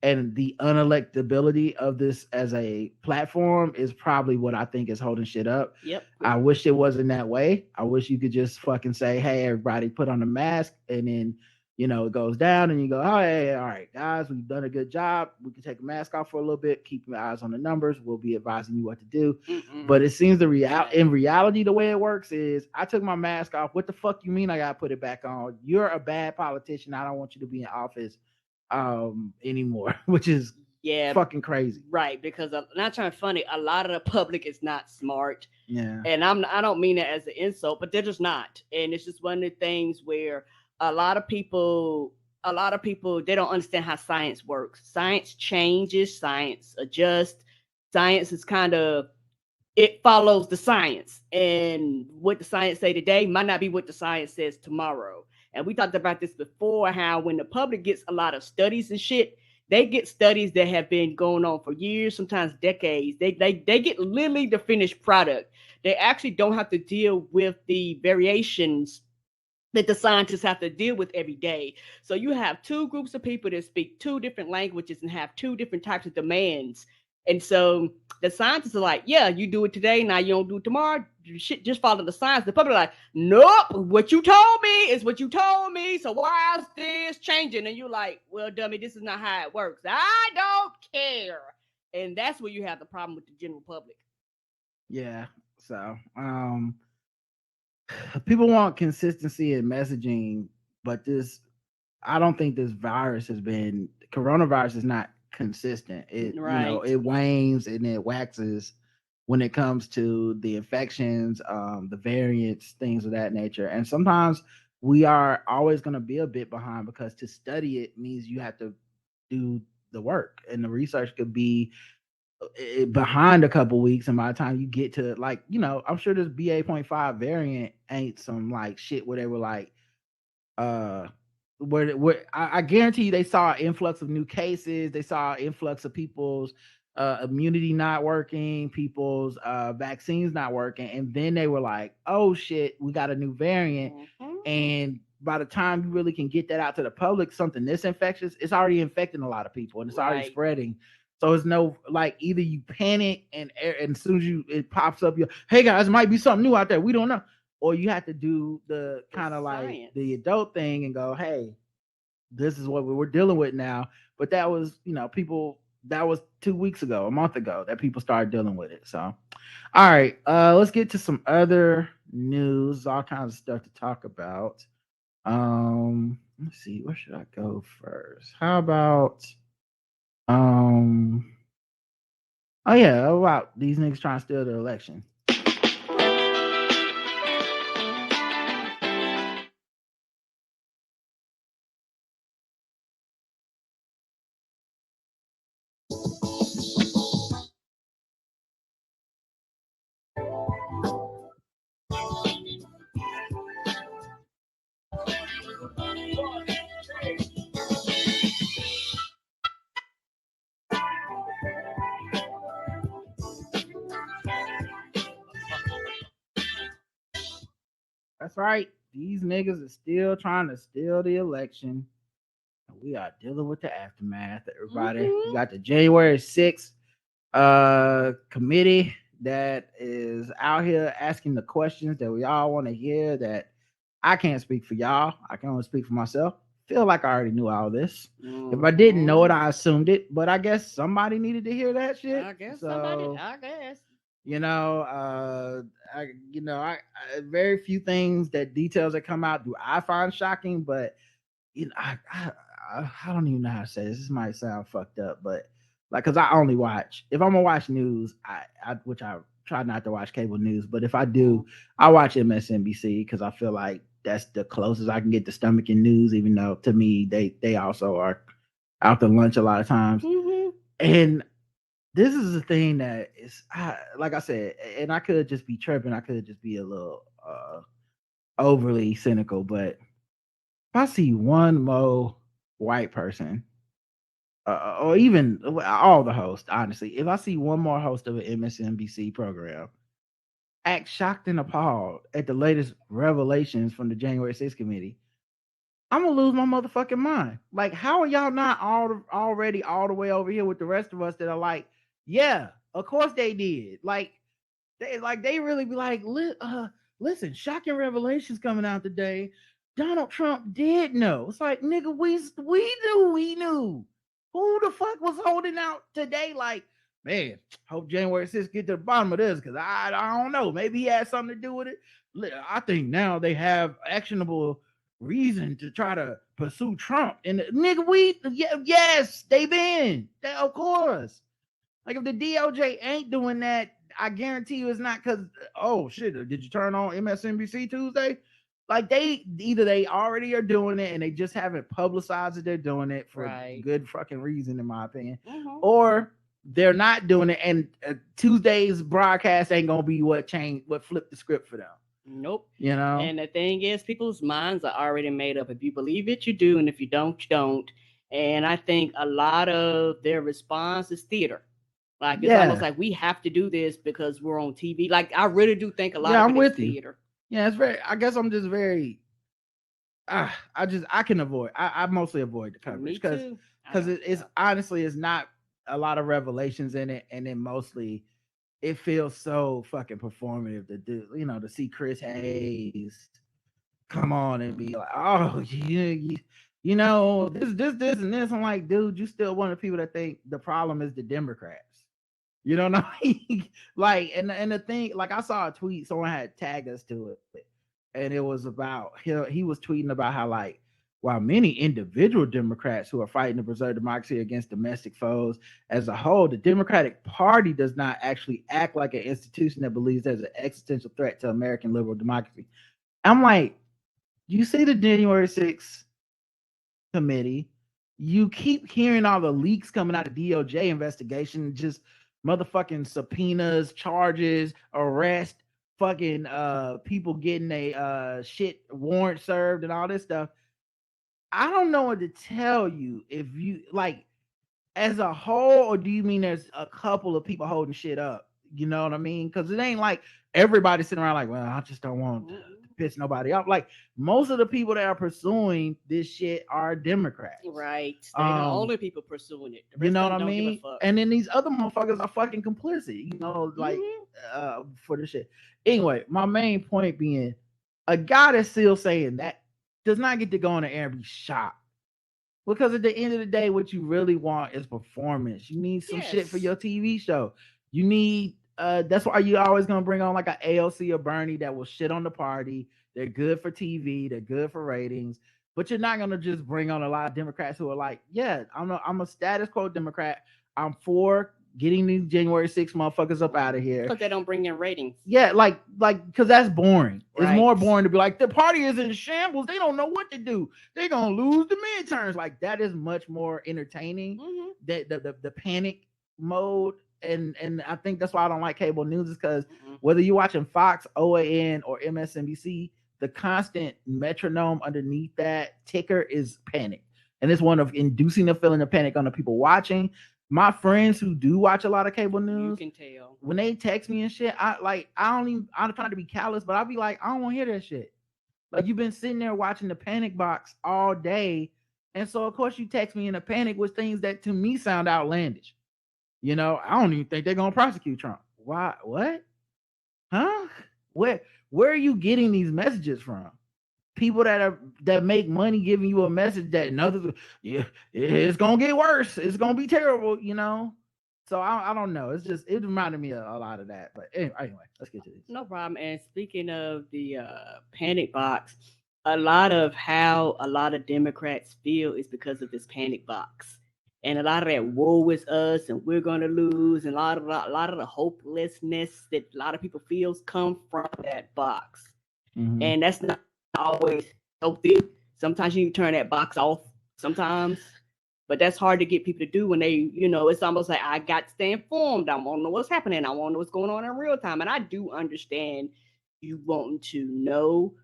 and the unelectability of this as a platform is probably what I think is holding shit up. Yep. I wish it wasn't that way. I wish you could just fucking say, hey, everybody put on a mask, and then it goes down and you go, oh, hey, all right, guys, we've done a good job. We can take a mask off for a little bit, keep your eyes on the numbers. We'll be advising you what to do. Mm-mm. But it seems in reality, the way it works is I took my mask off. What the fuck you mean I got to put it back on? You're a bad politician. I don't want you to be in office anymore, which is fucking crazy. Right, because I'm not trying to be funny. A lot of the public is not smart. Yeah. And I don't mean that as an insult, but they're just not. And it's just one of the things where a lot of people, they don't understand how science works. Science changes, science adjusts. Science is it follows the science. And what the science say today might not be what the science says tomorrow. And we talked about this before, how when the public gets a lot of studies and shit, they get studies that have been going on for years, sometimes decades. They get literally the finished product. They actually don't have to deal with the variations that the scientists have to deal with every day. So you have two groups of people that speak two different languages and have two different types of demands. And so the scientists are like, yeah, you do it today, now you don't do it tomorrow. Shit, just follow the science. The public are like, nope, what you told me is what you told me. So why is this changing? And you're like, well, dummy, this is not how it works. I don't care. And that's where you have the problem with the general public. Yeah. So people want consistency in messaging, but I don't think this coronavirus is not consistent. It right. It wanes and it waxes when it comes to the infections, the variants, things of that nature. And sometimes we are always going to be a bit behind, because to study it means you have to do the work, and the research could be behind a couple weeks. And by the time you get to I'm sure this BA.5 variant ain't some shit where they were where I guarantee you they saw an influx of new cases. They saw an influx of people's immunity not working, people's vaccines not working. And then they were like, oh shit, we got a new variant. Mm-hmm. And by the time you really can get that out to the public, something this infectious, it's already infecting a lot of people and it's already spreading. So it's no, either you panic and as soon as it pops up, hey guys, it might be something new out there, we don't know. Or you have to do the kind of the adult thing and go, hey, this is what we're dealing with now. But that was, that was 2 weeks ago, a month ago, that people started dealing with it. So, all right, let's get to some other news, all kinds of stuff to talk about. Let's see, where should I go first? How about, oh yeah, about these niggas trying to steal the election. That's right. These niggas are still trying to steal the election. And we are dealing with the aftermath, everybody. We got the January 6th committee that is out here asking the questions that we all want to hear, that I can't speak for y'all. I can only speak for myself. Feel like I already knew all this. If I didn't know it, I assumed it. But I guess somebody needed to hear that shit. I guess somebody. I guess. I very few things that details that come out do I find shocking, but I don't even know how to say this. This might sound fucked up, but like, cause I only watch, if I'm gonna watch news, which I try not to watch cable news, but if I do, I watch MSNBC because I feel like that's the closest I can get to stomaching news, even though to me they also are out to lunch a lot of times. And this is a thing that is, like I said, and I could just be tripping. I could just be a little overly cynical, but if I see one more white person, or even all the hosts, honestly, if I see one more host of an MSNBC program act shocked and appalled at the latest revelations from the January 6th committee, I'm gonna lose my motherfucking mind. Like, how are y'all not already all the way over here with the rest of us that are like, yeah, of course they did. Like they really be like, listen, shocking revelations coming out today. Donald Trump did know. It's like, nigga, we knew. Who the fuck was holding out today? Like, man, hope January 6th get to the bottom of this, because I don't know. Maybe he had something to do with it. I think now they have actionable reason to try to pursue Trump. And nigga, yes, they been. Of course. Like, if the DOJ ain't doing that, I guarantee you it's not because, oh shit, did you turn on MSNBC Tuesday? Like, they already are doing it and they just haven't publicized that they're doing it for good fucking reason, in my opinion. Or they're not doing it, and Tuesday's broadcast ain't gonna be what flipped the script for them. Nope. You know? And the thing is, people's minds are already made up. If you believe it, you do, and if you don't, you don't. And I think a lot of their response is theater. Like, it's almost like we have to do this because we're on TV. Like, I really do think a lot of it is theater. Yeah, it's very, I guess I'm just very, I can avoid, I mostly avoid the coverage because it's honestly, it's not a lot of revelations in it. And then mostly it feels so fucking performative to do, to see Chris Hayes come on and be like, oh, this and this. I'm like, dude, you still one of the people that think the problem is the Democrats. You know what I mean? Like, and the thing, like, I saw a tweet, someone had tagged us to it, and it was about, he was tweeting about how, like, while many individual Democrats who are fighting to preserve democracy against domestic foes, as a whole, the Democratic Party does not actually act like an institution that believes there's an existential threat to American liberal democracy. I'm like, you see the January 6th committee, you keep hearing all the leaks coming out of DOJ investigation, just motherfucking subpoenas, charges, arrest, fucking people getting a shit warrant served and all this stuff. I don't know what to tell you, if you, like, as a whole, or do you mean there's a couple of people holding shit up? You know what I mean? Because it ain't like everybody sitting around like, well, I just don't want to piss nobody off. Like, most of the people that are pursuing this shit are Democrats. Right. They're the only people pursuing it. You know what I mean? And then these other motherfuckers are fucking complicit, like, for the shit. Anyway, my main point being, a guy that's still saying that does not get to go on the air and be shocked. Because at the end of the day, what you really want is performance. You need some shit for your TV show. You need, that's why you always gonna bring on like a AOC or Bernie that will shit on the party. They're good for TV. They're good for ratings. But you're not gonna just bring on a lot of Democrats who are like, yeah, I'm a status quo Democrat. I'm for getting these January 6th motherfuckers up out of here. Because they don't bring in ratings. Yeah, like, because that's boring. Right. It's more boring to be like, the party is in shambles. They don't know what to do. They're gonna lose the midterms. Like, that is much more entertaining. The panic mode. And I think that's why I don't like cable news, is because whether you're watching Fox, OAN, or MSNBC, the constant metronome underneath that ticker is panic. And it's one of inducing a feeling of panic on the people watching. My friends who do watch a lot of cable news, you can tell when they text me and shit, I'm trying to be callous, but I'll be like, I don't want to hear that shit. Like you've been sitting there watching the panic box all day. And so of course you text me in a panic with things that to me sound outlandish. You know, I don't even think they're gonna prosecute Trump. Why? What? Huh? Where are you getting these messages from? People that make money giving you a message that another, yeah, it's gonna get worse. It's gonna be terrible. You know. So I don't know. It's just it reminded me a lot of that. But anyway, let's get to this. No problem. And speaking of the panic box, a lot of how a lot of Democrats feel is because of this panic box. And a lot of that woe is us and we're gonna lose, and a lot of the hopelessness that a lot of people feels come from that box. Mhm. And that's not always healthy. Sometimes you can turn that box off sometimes, but that's hard to get people to do when they, you know, it's almost like I got to stay informed. I want to know what's happening. I want to know what's going on in real time. And I do understand you wanting to know,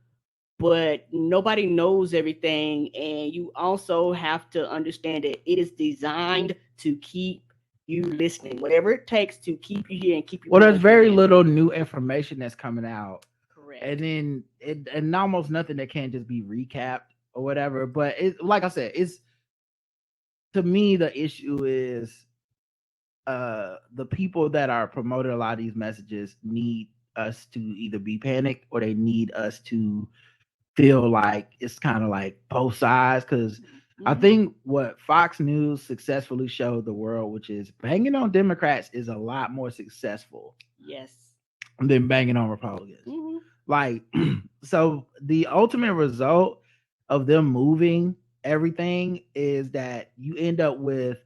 but nobody knows everything. And you also have to understand that it is designed to keep you listening, whatever it takes to keep you here and keep you. Well, there's very little new information that's coming out. Correct. And then and almost nothing that can't just be recapped or whatever. But it, like I said, it's, to me, the issue is the people that are promoting a lot of these messages need us to either be panicked or they need us to feel like it's kind of like both sides. Because I think what Fox News successfully showed the world, which is banging on Democrats is a lot more successful. Yes. Than banging on Republicans. Mm-hmm. Like, so the ultimate result of them moving everything is that you end up with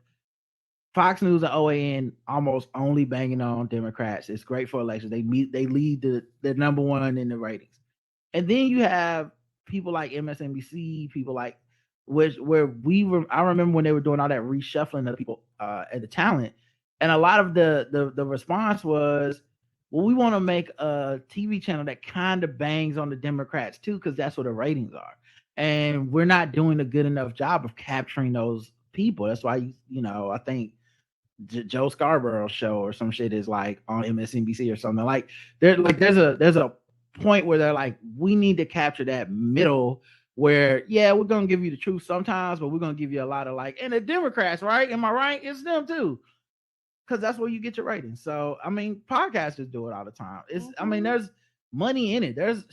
Fox News and OAN almost only banging on Democrats. It's great for elections. They lead the number one in the ratings. And then you have people like MSNBC, people like I remember when they were doing all that reshuffling of people at the talent, and a lot of the response was, well, we want to make a TV channel that kind of bangs on the Democrats too, because that's what the ratings are. And we're not doing a good enough job of capturing those people. That's why, you know, I think Joe Scarborough's show or some shit is like on MSNBC or something. Like there's a point where they're like, we need to capture that middle where, yeah, we're gonna give you the truth sometimes, but we're gonna give you a lot of like, and the Democrats, right? Am I right? It's them too. Because that's where you get your ratings. So I mean, podcasters do it all the time. It's I mean, there's money in it. There's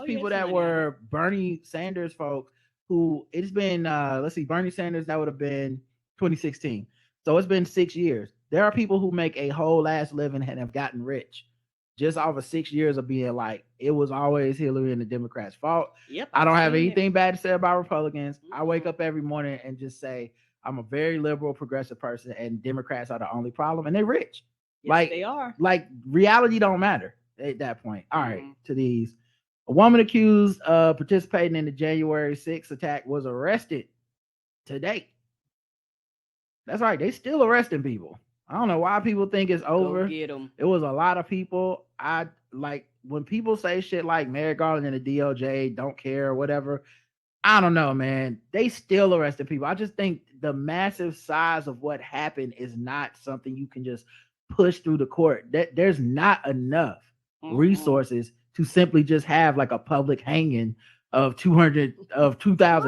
people that were Bernie Sanders folks who it's been let's see, Bernie Sanders, that would have been 2016. So it's been 6 years. There are people who make a whole ass living and have gotten rich just off of 6 years of being like, it was always Hillary and the Democrats' fault. Yep. I don't have anything bad to say about Republicans. I wake up every morning and just say, I'm a very liberal, progressive person, and Democrats are the only problem, and they're rich. Yes, like they are. Like reality don't matter at that point. All right, to these. A woman accused of participating in the January 6th attack was arrested today. That's right. They still arresting people. I don't know why people think it's over. Go get them. It was a lot of people. I like when people say shit like Merrick Garland and the DOJ don't care or whatever. I don't know, man. They still arrested people. I just think the massive size of what happened is not something you can just push through the court. There's not enough resources to simply just have like a public hanging of 2,000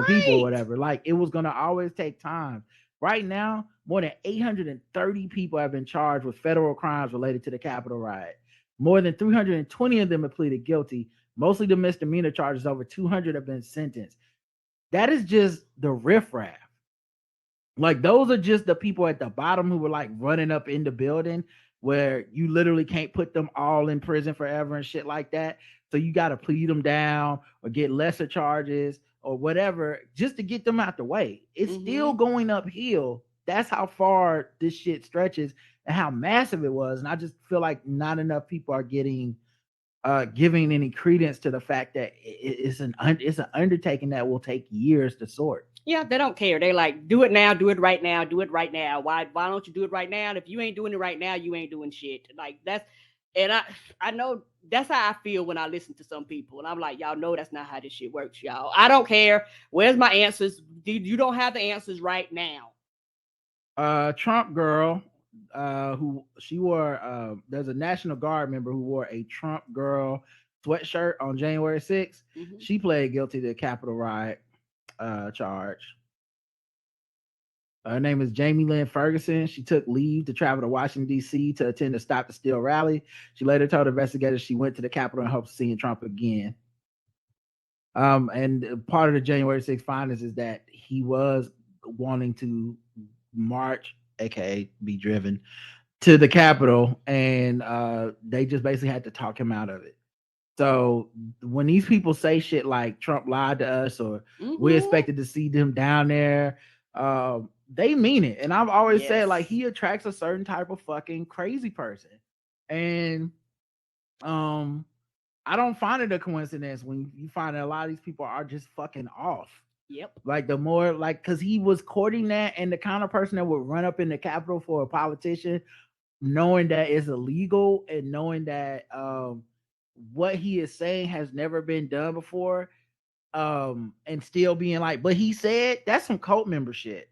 people or whatever. Like it was going to always take time. Right now, more than 830 people have been charged with federal crimes related to the Capitol riot. More than 320 of them have pleaded guilty. Mostly the misdemeanor charges. Over 200 have been sentenced. That is just the riffraff. Like those are just the people at the bottom who were like running up in the building where you literally can't put them all in prison forever and shit like that. So you got to plead them down or get lesser charges or whatever just to get them out the way. It's still going uphill. That's how far this shit stretches and how massive it was. And I just feel like not enough people are giving any credence to the fact that it's an undertaking that will take years to sort. Yeah, they don't care. They like, do it now, do it right now, do it right now. Why don't you do it right now? And if you ain't doing it right now, you ain't doing shit. Like that's, and I know that's how I feel when I listen to some people. And I'm like, y'all know that's not how this shit works, y'all. I don't care. Where's my answers? You don't have the answers right now. Trump girl, who she wore, there's a National Guard member who wore a Trump girl sweatshirt on January 6th. Mhm. She pled guilty to Capitol riot charge. Her name is Jamie Lynn Ferguson. She took leave to travel to Washington, D.C. to attend the Stop the Steal rally. She later told investigators she went to the Capitol in hopes of seeing Trump again. And part of the January 6th findings is that he was wanting to march, aka be driven, to the Capitol, and they just basically had to talk him out of it. So when these people say shit like Trump lied to us or we expected to see them down there, they mean it. And I've always said, like, he attracts a certain type of fucking crazy person. And I don't find it a coincidence when you find that a lot of these people are just fucking off. Yep. Like the more, like, because he was courting that, and the kind of person that would run up in the Capitol for a politician, knowing that it's illegal and knowing that what he is saying has never been done before, and still being like, but he said, that's some cult member shit.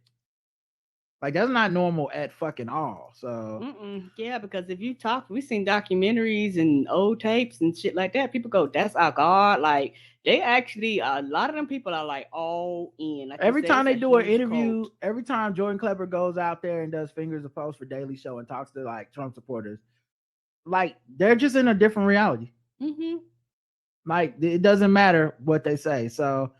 Like, that's not normal at fucking all. So yeah, because if you talk, we've seen documentaries and old tapes and shit like that. People go, "That's our God." Like, they actually, a lot of them people are like all in. Like every time they do an interview, every time Jordan Klepper goes out there and does fingers of post for Daily Show and talks to like Trump supporters, like, they're just in a different reality. Mm-hmm. Like, it doesn't matter what they say. So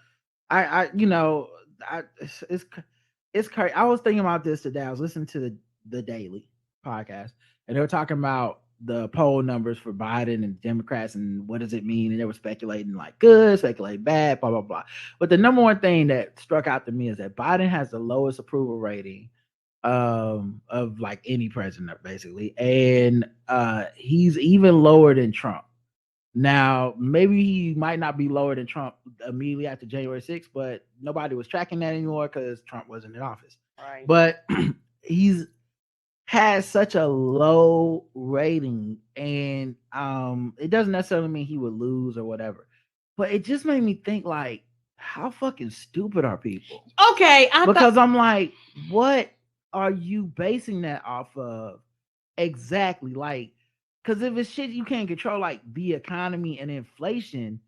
it's crazy. I was thinking about this today. I was listening to the Daily podcast, and they were talking about the poll numbers for Biden and Democrats and what does it mean, and they were speculating like good, speculating bad, blah blah blah. But the number one thing that struck out to me is that Biden has the lowest approval rating of like any president, basically, and he's even lower than Trump. Now, maybe he might not be lower than Trump immediately after January 6th, but nobody was tracking that anymore because Trump wasn't in office. Right. But he's has such a low rating, and it doesn't necessarily mean he would lose or whatever. But it just made me think, like, how fucking stupid are people? Okay. Because I'm like, what are you basing that off of exactly? Like, because if it's shit you can't control, like the economy and inflation,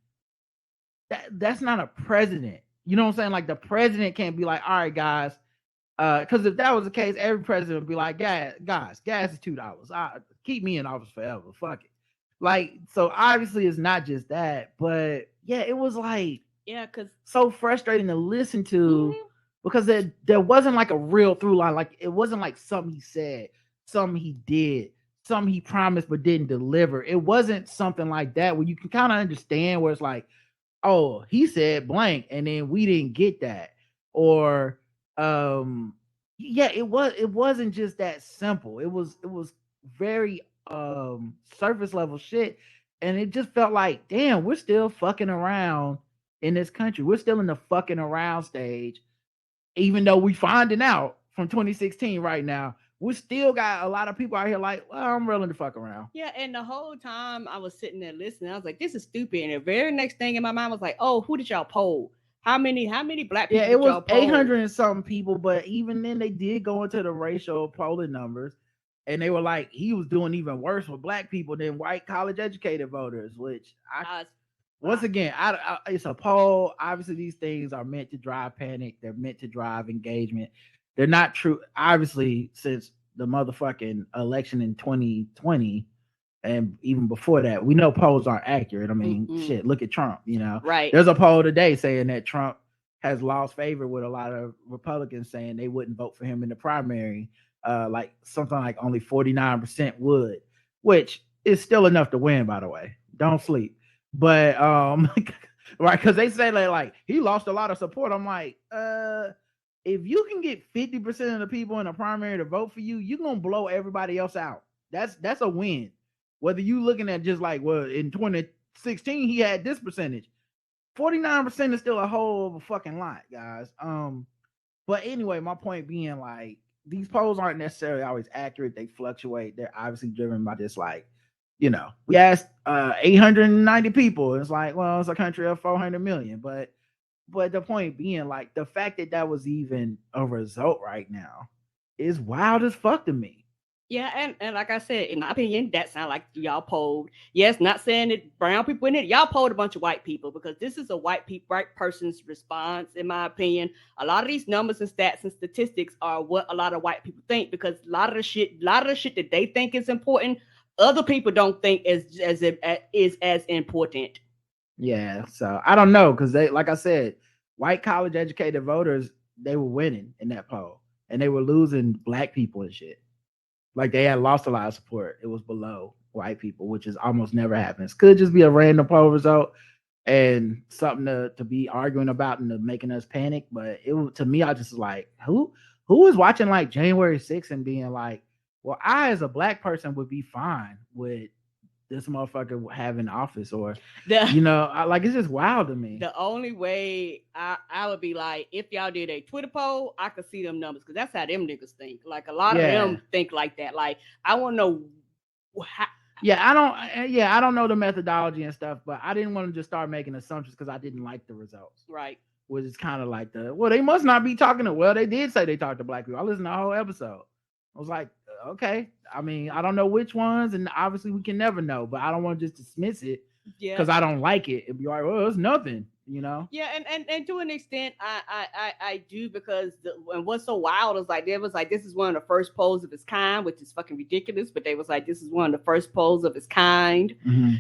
that's not a president. You know what I'm saying? Like, the president can't be like, all right, guys. Because if that was the case, every president would be like, guys, gas is $2. Keep me in office forever. Fuck it. Like, so obviously it's not just that, but yeah, it was like, because so frustrating to listen to, because there wasn't like a real through line. Like, it wasn't like something he said, something he did, something he promised but didn't deliver. It wasn't something like that where you can kind of understand where it's like, oh, he said blank and then we didn't get that. Or yeah, it wasn't just that simple. It was very surface level shit. And it just felt like, damn, we're still fucking around in this country. We're still in the fucking around stage, even though we finding out from 2016 right now. We still got a lot of people out here like, well, I'm willing to fuck around. Yeah, and the whole time I was sitting there listening, I was like, this is stupid. And the very next thing in my mind was like, oh, who did y'all poll? How many black people? Yeah, it was 800 and something people, but even then they did go into the racial polling numbers, and they were like, he was doing even worse with black people than white college educated voters, which once again, it's a poll. Obviously, these things are meant to drive panic. They're meant to drive engagement. They're not true. Obviously, since the motherfucking election in 2020, and even before that, we know polls aren't accurate. I mean, shit, look at Trump, you know. Right. There's a poll today saying that Trump has lost favor with a lot of Republicans, saying they wouldn't vote for him in the primary. Like something like only 49% would, which is still enough to win, by the way. Don't sleep. But right, because they say like he lost a lot of support. I'm like, if you can get 50% of the people in the primary to vote for you, you're gonna blow everybody else out. That's a win. Whether you looking at just like, well, in 2016 he had this percentage, 49% is still a whole of a fucking lot, guys. But anyway, my point being, like, these polls aren't necessarily always accurate. They fluctuate. They're obviously driven by this, like, you know, we asked 890 people. It's like, well, it's a country of 400 million, but the point being, like, the fact that was even a result right now is wild as fuck to me. Yeah, and like I said, in my opinion, that sounds like y'all polled. Yes, not saying that brown people in it. Y'all polled a bunch of white people because this is a white person's response, in my opinion. A lot of these numbers and stats and statistics are what a lot of white people think because a lot of the shit that they think is important, other people don't think is as important. Yeah, so I don't know because they, like I said, white college educated voters, they were winning in that poll, and they were losing black people and shit. Like they had lost a lot of support. It was below white people, which is almost never happens. Could just be a random poll result and something to be arguing about and to making us panic. But to me, I just like who is watching like January 6th and being like, well, I as a black person would be fine with this motherfucker having office, or like it's just wild to me. The only way I would be like, if y'all did a Twitter poll, I could see them numbers because that's how them niggas think. Like a lot of them think like that. Like I want to know how. I don't know the methodology and stuff, but I didn't want to just start making assumptions because I didn't like the results. Right. Which is kind of like they must not be talking to. Well, they did say they talked to black people. I listened to the whole episode. I was like, okay. I mean, I don't know which ones, and obviously we can never know, but I don't want to just dismiss it because I don't like it. It'd be like, well, it's nothing, Yeah, and to an extent, I do because and what's so wild is like, they was like, this is one of the first polls of its kind, which is fucking ridiculous, but they was like, this is one of the first polls of its kind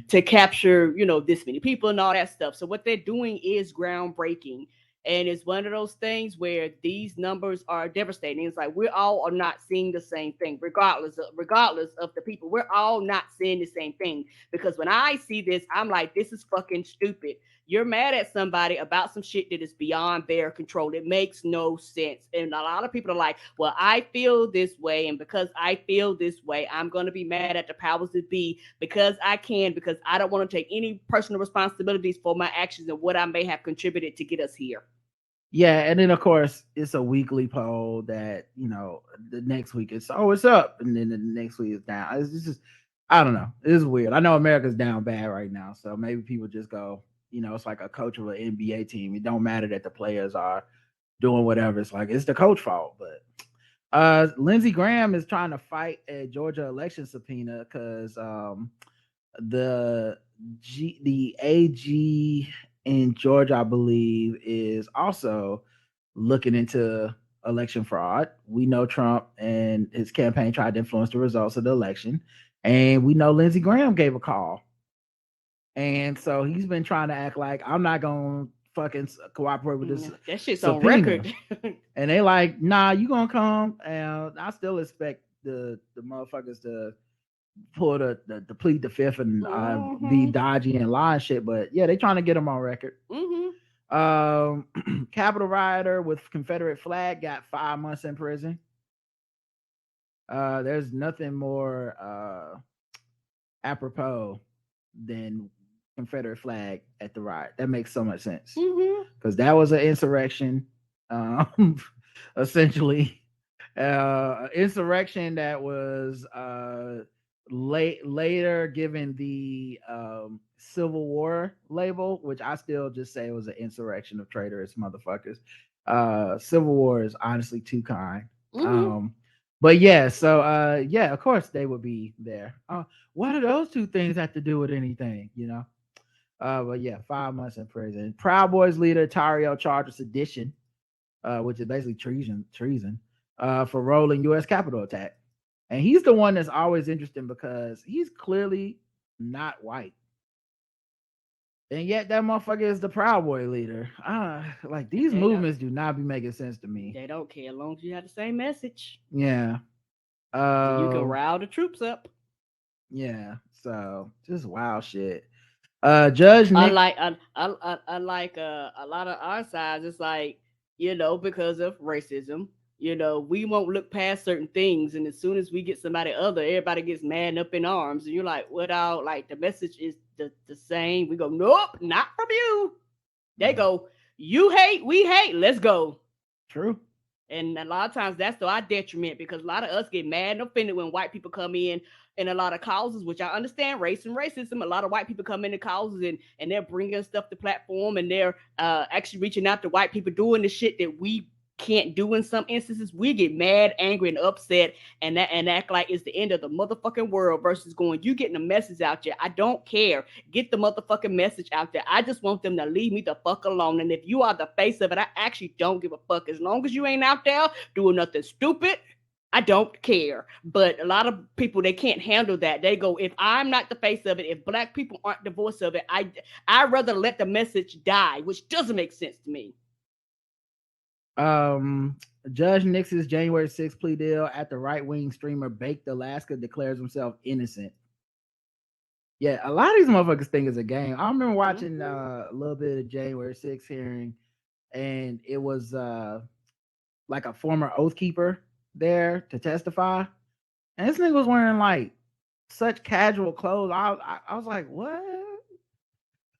to capture, this many people and all that stuff. So what they're doing is groundbreaking. And it's one of those things where these numbers are devastating. It's like we all are not seeing the same thing, regardless of the people. We're all not seeing the same thing. Because when I see this, I'm like, this is fucking stupid. You're mad at somebody about some shit that is beyond their control. It makes no sense. And a lot of people are like, well, I feel this way. And because I feel this way, I'm going to be mad at the powers that be because I don't want to take any personal responsibilities for my actions and what I may have contributed to get us here. Yeah, and then of course it's a weekly poll that the next week it's it's up, and then the next week it's down. It's just I don't know. It's weird. I know America's down bad right now, so maybe people just go. It's like a coach of an NBA team. It don't matter that the players are doing whatever. It's like it's the coach fault. But Lindsey Graham is trying to fight a Georgia election subpoena because the AG in Georgia, I believe, is also looking into election fraud. We know Trump and his campaign tried to influence the results of the election. And we know Lindsey Graham gave a call. And so he's been trying to act like I'm not going to fucking cooperate with this. That shit's subpoena. On record. And they like, nah, you going to come. And I still expect the motherfuckers to pull the plead the fifth and be dodgy and lie and shit, but yeah, they trying to get him on record. Capitol rioter with Confederate flag got 5 months in prison. There's nothing more apropos than Confederate flag at the riot. That makes so much sense because that was an insurrection, essentially insurrection that was later given the Civil War label, which I still just say was an insurrection of traitorous motherfuckers. Civil War is honestly too kind. But yeah, so of course they would be there. What do those two things have to do with anything, but yeah, 5 months in prison. Proud Boys leader Tario charged with sedition, which is basically treason for rolling U.S. Capitol attack. And he's the one that's always interesting because he's clearly not white. And yet that motherfucker is the Proud Boy leader. Like these movements do not be making sense to me. They don't care as long as you have the same message. Yeah. You can rile the troops up. Yeah. So just wild shit. Judge Nick. Unlike a lot of our sides, it's like, because of racism. We won't look past certain things, and as soon as we get somebody other, everybody gets mad and up in arms, and you're like, what all? Like the message is the same. We go, nope, not from you. They go, you hate, we hate, let's go. True. And a lot of times that's to our detriment because a lot of us get mad and offended when white people come in a lot of causes, which I understand race and racism. A lot of white people come into causes and they're bringing stuff to platform and they're actually reaching out to white people doing the shit that we can't do in some instances, we get mad, angry, and upset, and act like it's the end of the motherfucking world versus going, you getting a message out there. I don't care. Get the motherfucking message out there. I just want them to leave me the fuck alone. And if you are the face of it, I actually don't give a fuck. As long as you ain't out there doing nothing stupid, I don't care. But a lot of people, they can't handle that. They go, if I'm not the face of it, if black people aren't the voice of it, I'd rather let the message die, which doesn't make sense to me. Judge Nix's January 6th plea deal after right-wing streamer Baked Alaska declares himself innocent. Yeah, a lot of these motherfuckers think it's a game. I remember watching a little bit of January 6th hearing, and it was like a former Oath Keeper there to testify, and this nigga was wearing like such casual clothes. I was like, what?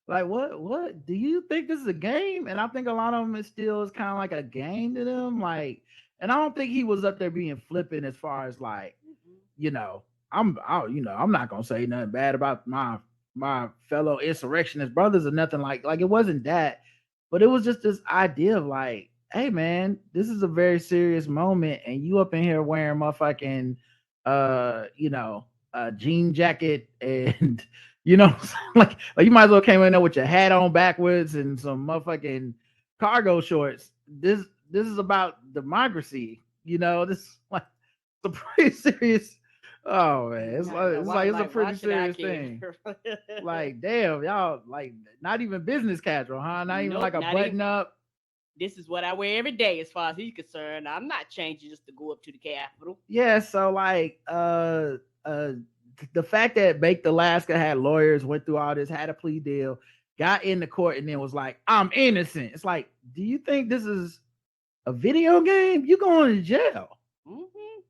Like, what? Do you think this is a game? And I think a lot of them is kind of like a game to them. Like, and I don't think he was up there being flippant as far as like, you know, I'm not gonna say nothing bad about my fellow insurrectionist brothers or nothing like it wasn't that, but it was just this idea of like, hey man, this is a very serious moment, and you up in here wearing motherfucking, jean jacket and. You know, like you might as well came in there with your hat on backwards and some motherfucking cargo shorts. This is about democracy. You know, this is like it's a pretty serious. Oh man, it's a pretty serious thing. Like, damn, y'all, like not even business casual, huh? Not even like a button up. This is what I wear every day, as far as he's concerned. I'm not changing just to go up to the Capitol. Yeah, so like the fact that Baked Alaska had lawyers, went through all this, had a plea deal, got into court, and then was like, I'm innocent. It's like, do you think this is a video game? You going to jail. Mm-hmm.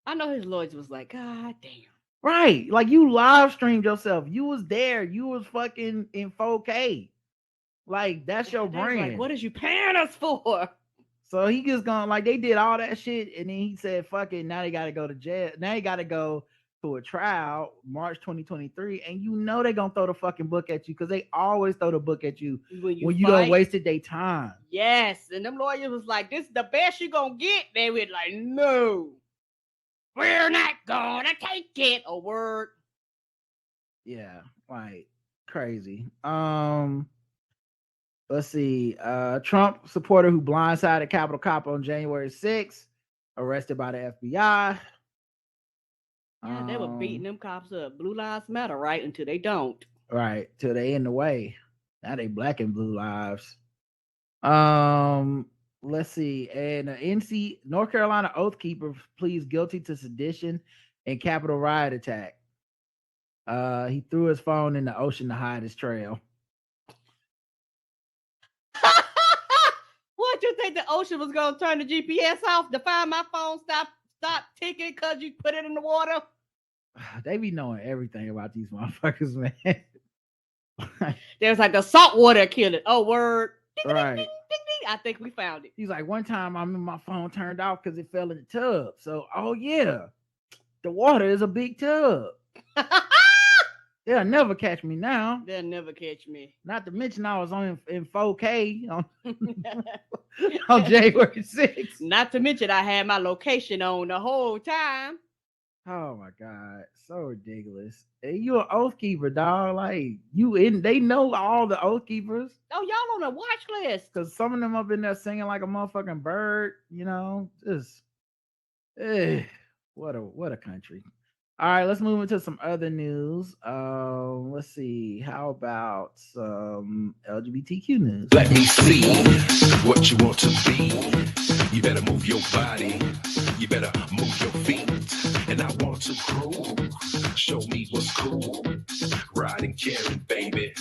I know his lawyers was like, God damn. Right. Like, you live streamed yourself. You was there. You was fucking in 4K. Like, that's your brand. Like, what is you paying us for? So he just gone, like, they did all that shit, and then he said, fuck it, now they got to go to jail. Now he got to go to a trial March 2023, and you know they're gonna throw the fucking book at you because they always throw the book at you when you don't wasted their time. Yes, and them lawyers was like, this is the best you're gonna get. They were like, no, we're not gonna take it. A word. Yeah, like crazy. Let's see. Trump supporter who blindsided Capitol cop on January 6th arrested by the FBI. Yeah, they were beating them cops up. Blue lives matter, right? Until they don't. Right, till they in the way. Now they black and blue lives. Let's see. And North Carolina Oath Keeper pleads guilty to sedition and Capitol riot attack. He threw his phone in the ocean to hide his trail. What, you think the ocean was gonna turn the GPS off to find my phone? Stop ticking because you put it in the water. They be knowing everything about these motherfuckers, man. There's like the salt water killer. Oh, word. Ding, right. Ding, ding, ding, ding. I think we found it. He's like, one time I remember my phone turned off because it fell in the tub. So, oh yeah, the water is a big tub. They'll never catch me now. They'll never catch me. Not to mention I was on in 4K on January 6th. Not to mention I had my location on the whole time. Oh my God, so ridiculous. Hey, you an Oath Keeper, dog. Like they know all the Oath Keepers. Oh, y'all on the watch list. Cause some of them up in there singing like a motherfucking bird, you know. Just what a country. All right, let's move into some other news. Let's see. How about some LGBTQ news? Let me see what you want to be. You better move your body. You better move your feet. And I want to grow. Show me what's cool. Ride and carry, baby.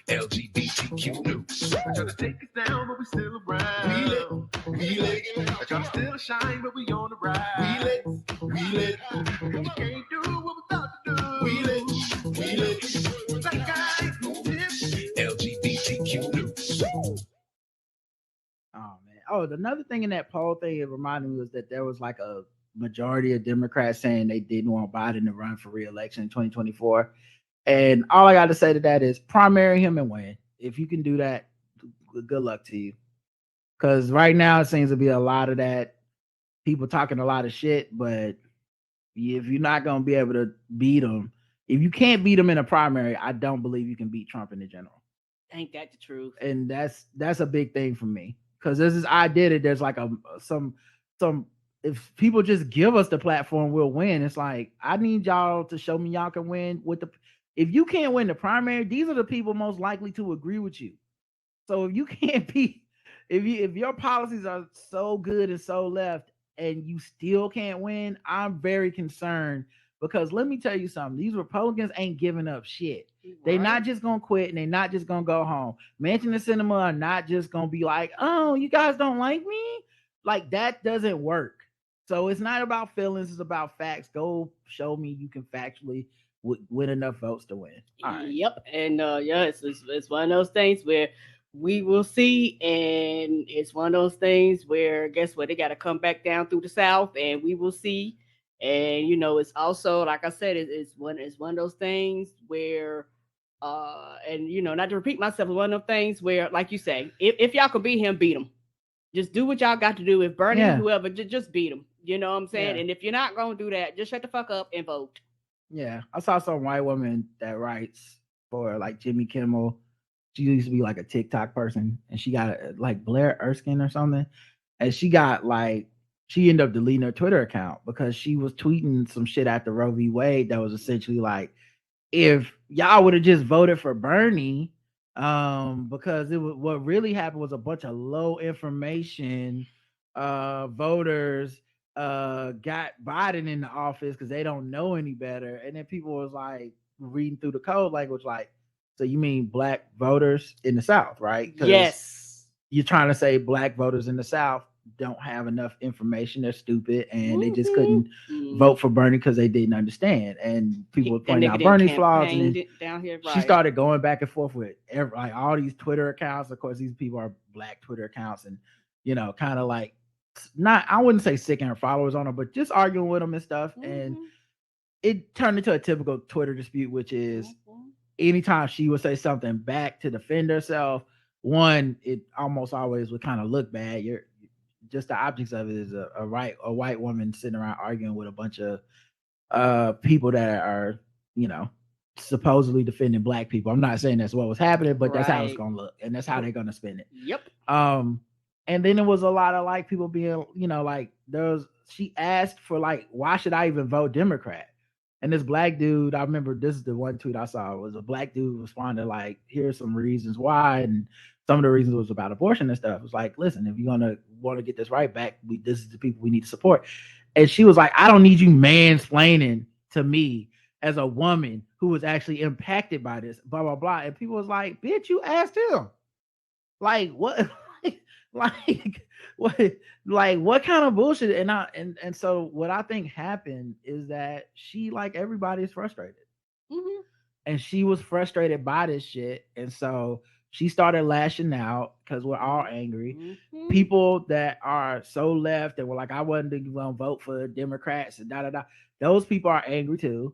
LGBTQ news. I try to take us down, but we still around. We lit. I try to still shine, but we on the ride. We lit. You can't do what we thought to do. We lit. Black guys, LGBTQ news. Oh man. Oh, another thing in that poll thing, it reminded me was that there was like a majority of Democrats saying they didn't want Biden to run for re-election in 2024. And all I got to say to that is primary him and win. If you can do that, good luck to you. Because right now it seems to be a lot of that people talking a lot of shit, but if you're not gonna be able to beat them, if you can't beat them in a primary, I don't believe you can beat Trump in the general. Ain't that the truth? And that's a big thing for me. Because I did it. There's like some if people just give us the platform, we'll win. It's like I need y'all to show me y'all can win with the. If you can't win the primary, these are the people most likely to agree with you. So if you can't be, if your policies are so good and so left, and you still can't win, I'm very concerned because let me tell you something: these Republicans ain't giving up shit. They're not just gonna quit and they're not just gonna go home. Mansion and Cinema are not just gonna be like, oh, you guys don't like me. Like that doesn't work. So it's not about feelings; it's about facts. Go show me you can factually win enough votes to win. All right. Yep, and yeah, it's one of those things where we will see, and it's one of those things where guess what? They got to come back down through the South, and we will see. And it's also like I said, it's one of those things where, and not to repeat myself, it's one of those things where, like you say, if y'all can beat him, beat him. Just do what y'all got to do. If Bernie, whoever, just beat him. You know what I'm saying? Yeah. And if you're not gonna do that, just shut the fuck up and vote. Yeah, I saw some white woman that writes for like Jimmy Kimmel. She used to be like a TikTok person, and she got like Blair Erskine or something, and she ended up deleting her Twitter account because she was tweeting some shit after Roe v. Wade that was essentially like, if y'all would have just voted for Bernie, because it was what really happened was a bunch of low information voters got Biden in the office because they don't know any better, and then people was like reading through the code language like, so you mean black voters in the South, right? Yes. You're trying to say black voters in the South don't have enough information, they're stupid, and they just couldn't vote for Bernie because they didn't understand. And people were pointing out Bernie's flaws, and then down here, right. She started going back and forth with like all these Twitter accounts. Of course, these people are black Twitter accounts, and kind of like I wouldn't say sicking her followers on her, but just arguing with them and stuff. And it turned into a typical Twitter dispute, which is anytime she would say something back to defend herself, one, it almost always would kind of look bad. You're just the optics of it is a white woman sitting around arguing with a bunch of people that are, supposedly defending black people. I'm not saying that's what was happening, but that's how it's gonna look, and that's how they're gonna spin it. Yep. And then there was a lot of like people being, like she asked for like, why should I even vote Democrat? And this black dude, I remember this is the one tweet I saw, was a black dude responded like, here's some reasons why. And some of the reasons was about abortion and stuff. It was like, listen, if you're going to want to get this right back, this is the people we need to support. And she was like, I don't need you mansplaining to me as a woman who was actually impacted by this, blah, blah, blah. And people was like, bitch, you asked him. Like, what? what kind of bullshit? And so what I think happened is that she, like everybody, is frustrated, and she was frustrated by this shit, and so she started lashing out because we're all angry. People that are so left that were like, I wasn't gonna vote for Democrats and da da da. Those people are angry too,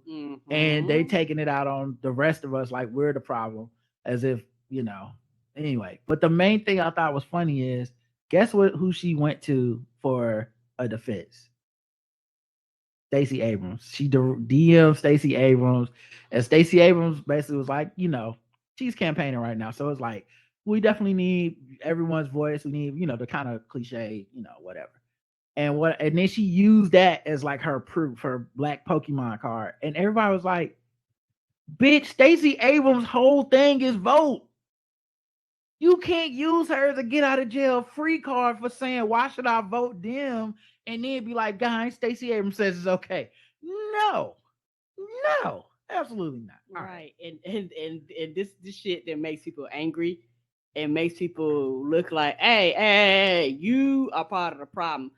and they taking it out on the rest of us like we're the problem, as if Anyway, but the main thing I thought was funny is, guess who she went to for a defense? Stacey Abrams. She DM'd Stacey Abrams, and Stacey Abrams basically was like, she's campaigning right now, so it's like, we definitely need everyone's voice. We need, the kind of cliche, whatever. And then she used that as like her proof, her black Pokemon card, and everybody was like, bitch, Stacey Abrams' whole thing is vote. You can't use her as a get out of jail free card for saying, why should I vote them? And then be like, guys, Stacey Abrams says it's okay. No, absolutely not. Right. And this shit that makes people angry and makes people look like, hey, you are part of the problem.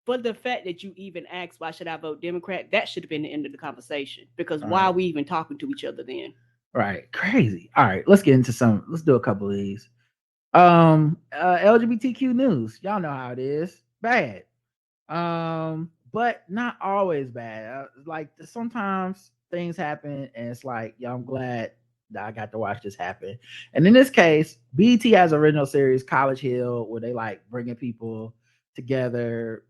But the fact that you even asked, why should I vote Democrat? That should have been the end of the conversation, because why are we even talking to each other then? Right. Crazy. All right. Let's get into let's do a couple of these. LGBTQ news. Y'all know how it is. Bad. But not always bad. Like sometimes things happen and it's like, I'm glad I got to watch this happen. And in this case, BET has an original series, College Hill, where they like bringing people together.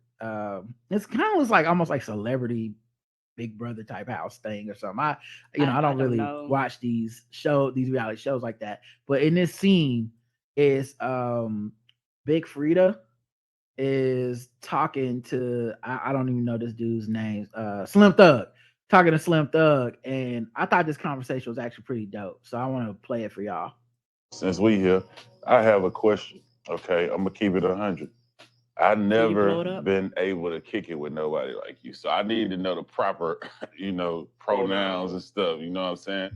It's kind of like almost like celebrity Big Brother type house thing or something. I don't really watch these reality shows like that. But in this scene, is Big Frida is talking to I don't even know this dude's name, Slim Thug, talking to Slim Thug, and I thought this conversation was actually pretty dope. So I want to play it for y'all. Since we here, I have a question. Okay, I'm gonna keep it 100. I've never been able to kick it with nobody like you, so I need to know the proper, pronouns and stuff. You know what I'm saying?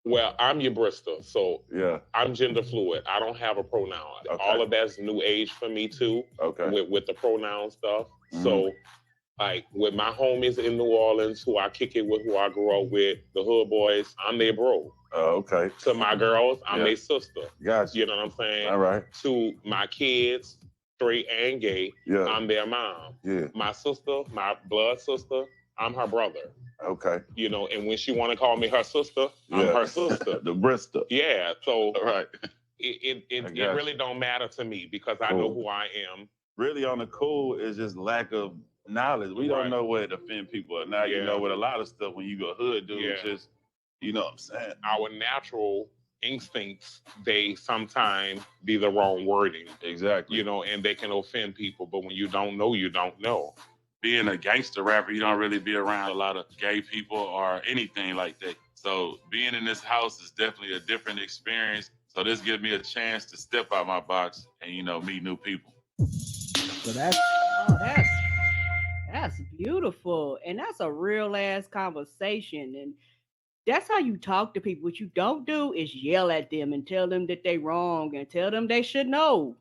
Well, I'm your Bristol, so yeah, I'm gender fluid. I don't have a pronoun. Okay. All of that's new age for me too. Okay. With the pronoun stuff. Mm-hmm. So, like with my homies in New Orleans, who I kick it with, who I grew up with, the hood boys, I'm their bro. Oh, okay. To my girls, I'm their sister. Gotcha. You know what I'm saying? All right. To my kids, straight and gay, I'm their mom. Yeah. My sister, my blood sister, I'm her brother. Okay. And when she want to call me her sister, I'm her sister. The Bristol. Yeah. So right. It really don't matter to me because I know who I am. Really on the cool is just lack of knowledge. We don't know where to offend people. And now with a lot of stuff when you go hood, dude, it's just, you know what I'm saying? Our natural instincts, they sometimes be the wrong wording. Exactly. And they can offend people. But when you don't know, you don't know. Being a gangster rapper, you don't really be around a lot of gay people or anything like that. So being in this house is definitely a different experience. So this gives me a chance to step out my box and, meet new people. So that's beautiful. And that's a real ass conversation. And that's how you talk to people. What you don't do is yell at them and tell them that they wrong and tell them they should know.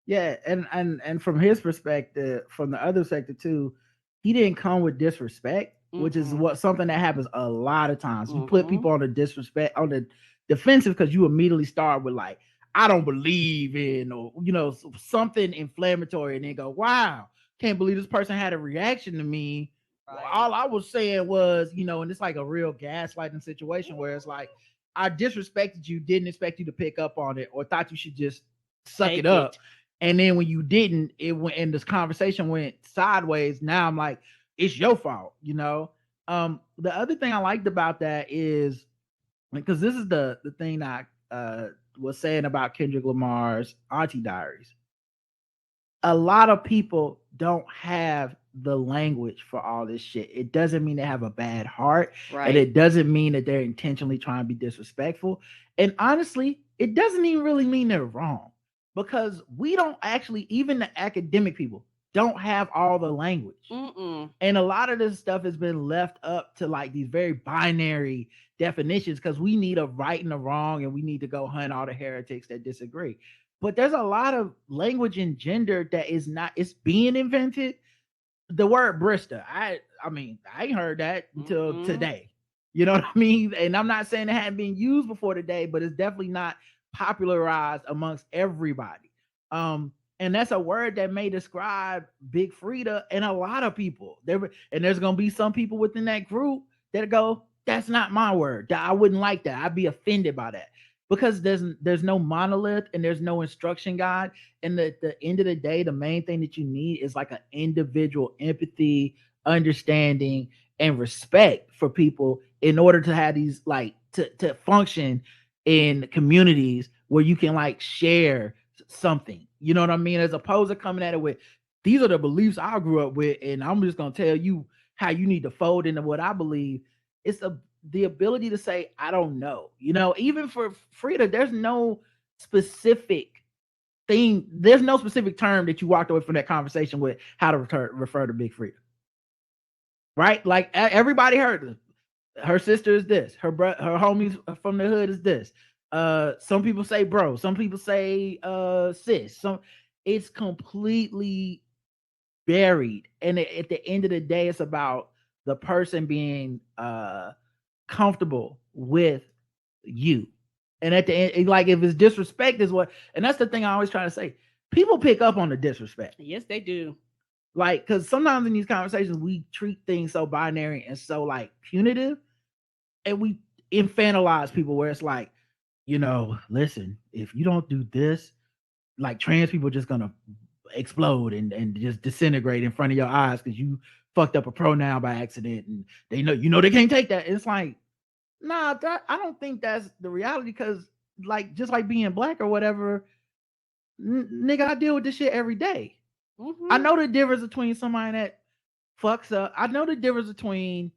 Yeah, and from his perspective, from the other sector too, he didn't come with disrespect, which is something that happens a lot of times. You put people on the disrespect, on the defensive, because you immediately start with like, I don't believe in, or something inflammatory, and then go, wow, can't believe this person had a reaction to me. Right. All I was saying was, and it's like a real gaslighting situation where it's like, I disrespected you, didn't expect you to pick up on it, or thought you should just suck it up. And then when you didn't, it went, and this conversation went sideways. Now I'm like, it's your fault, The other thing I liked about that is, because this is the thing that I was saying about Kendrick Lamar's Auntie Diaries. A lot of people don't have the language for all this shit. It doesn't mean they have a bad heart. Right. And it doesn't mean that they're intentionally trying to be disrespectful. And honestly, it doesn't even really mean they're wrong. Because we don't actually, even the academic people, don't have all the language. And a lot of this stuff has been left up to like these very binary definitions because we need a right and a wrong, and we need to go hunt all the heretics that disagree. But there's a lot of language and gender that is not, it's being invented. The word Brista, I ain't heard that until today. You know what I mean? And I'm not saying it hadn't been used before today, but it's definitely not popularized amongst everybody. And that's a word that may describe Big Frida and a lot of people. And there's gonna be some people within that group that go, that's not my word. I wouldn't like that. I'd be offended by that. Because there's no monolith and there's no instruction guide. And at the end of the day, the main thing that you need is like an individual empathy, understanding, and respect for people in order to have these like to function in communities where you can like share something, you know what I mean? As opposed to coming at it with, these are the beliefs I grew up with, and I'm just going to tell you how you need to fold into what I believe. It's the ability to say, I don't know, even for Frida, there's no specific thing. There's no specific term that you walked away from that conversation with how to refer to Big Frida, right? Like everybody heard her sister is this, her homies from the hood is this. Some people say bro, some people say sis. It's completely buried. And at the end of the day, it's about the person being comfortable with you. And at the end, like if it's disrespect is what, and that's the thing I always try to say. People pick up on the disrespect. Yes, they do. Like, because sometimes in these conversations, we treat things so binary and so like punitive. And infantilize people where it's like, you know, listen, if you don't do this, like trans people are just gonna explode and just disintegrate in front of your eyes because you fucked up a pronoun by accident and they know they can't take that. It's like, nah, I don't think that's the reality because like just like being black or whatever, nigga, I deal with this shit every day. Mm-hmm. I know the difference between somebody that fucks up. I know the difference between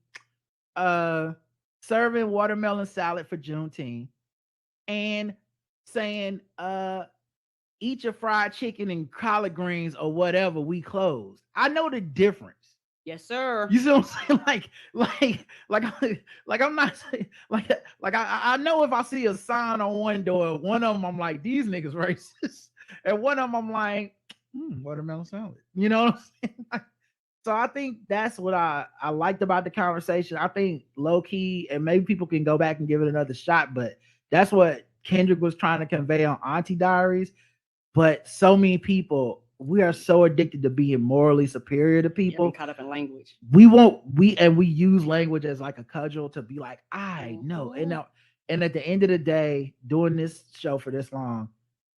serving watermelon salad for Juneteenth and saying eat your fried chicken and collard greens or whatever, we closed. I know the difference. Yes, sir. You see what I'm saying? Like I'm not saying like I know if I see a sign on one door, one of them I'm like, these niggas racist, and one of them I'm like, watermelon salad. You know what I'm saying? Like, so I think that's what I liked about the conversation. I think low key, and maybe people can go back and give it another shot, but that's what Kendrick was trying to convey on Auntie Diaries. But so many people, we are so addicted to being morally superior to people. Caught up in language. We use language as like a cudgel to be like, I know. And at the end of the day, doing this show for this long,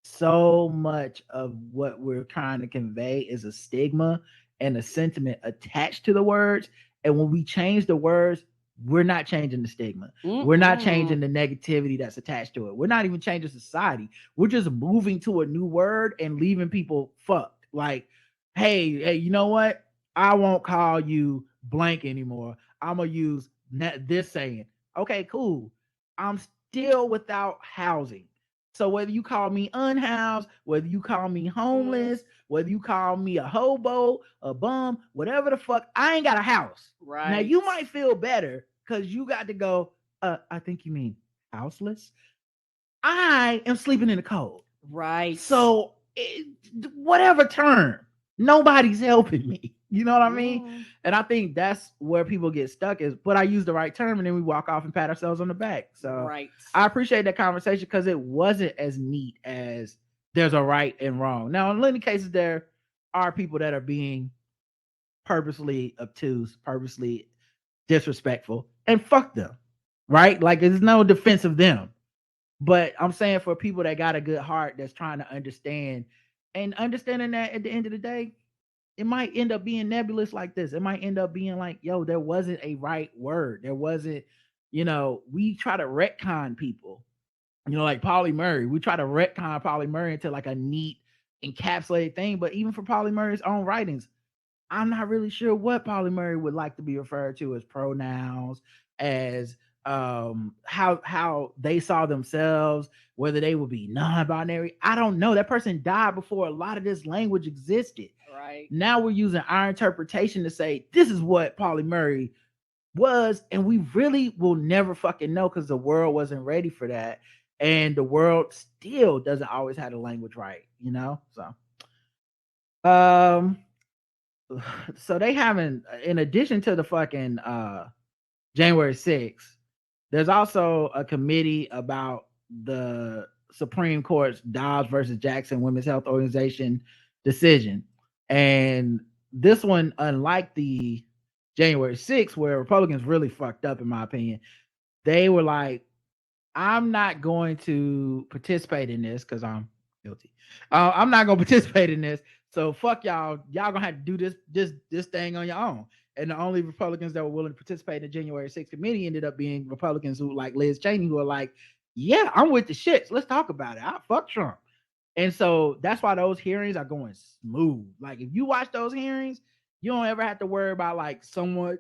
so much of what we're trying to convey is a stigma and a sentiment attached to the words. And when we change the words, we're not changing the stigma. We're not changing the negativity that's attached to it. We're not even changing society. We're just moving to a new word and leaving people fucked. Like, hey, you know what? I won't call you blank anymore. I'm going to use this saying. Okay, cool. I'm still without housing. So whether you call me unhoused, whether you call me homeless, whether you call me a hobo, a bum, whatever the fuck, I ain't got a house. Right. Now you might feel better because you got to go, I think you mean houseless. I am sleeping in the cold. Right. So whatever term, nobody's helping me. You know what I mean? And I think that's where people get stuck is, but I use the right term and then we walk off and pat ourselves on the back. So right. I appreciate that conversation because it wasn't as neat as there's a right and wrong. Now, in many cases, there are people that are being purposely obtuse, purposely disrespectful, and fuck them, right? Like there's no defense of them. But I'm saying for people that got a good heart that's trying to understand and understanding that at the end of the day, it might end up being nebulous like this. It might end up being like, yo, there wasn't a right word. There wasn't, we try to retcon people, like Polly Murray. We try to retcon Polly Murray into like a neat encapsulated thing. But even for Polly Murray's own writings, I'm not really sure what Polly Murray would like to be referred to as pronouns, as how they saw themselves, whether they would be non-binary. I don't know. That person died before a lot of this language existed. Right. Now we're using our interpretation to say this is what Polly Murray was, and we really will never fucking know because the world wasn't ready for that, and the world still doesn't always have the language right, so they haven't, in addition to the fucking January 6th, there's also a committee about the Supreme Court's Dobbs versus Jackson Women's Health Organization decision. And this one, unlike the January 6th, where Republicans really fucked up, in my opinion, they were like, I'm not going to participate in this because I'm guilty. I'm not going to participate in this. So fuck y'all. Y'all gonna have to do this thing on your own. And the only Republicans that were willing to participate in the January 6th committee ended up being Republicans who, like Liz Cheney, who are like, yeah, I'm with the shits. Let's talk about it. I fuck Trump. And so that's why those hearings are going smooth. Like if you watch those hearings, you don't ever have to worry about like someone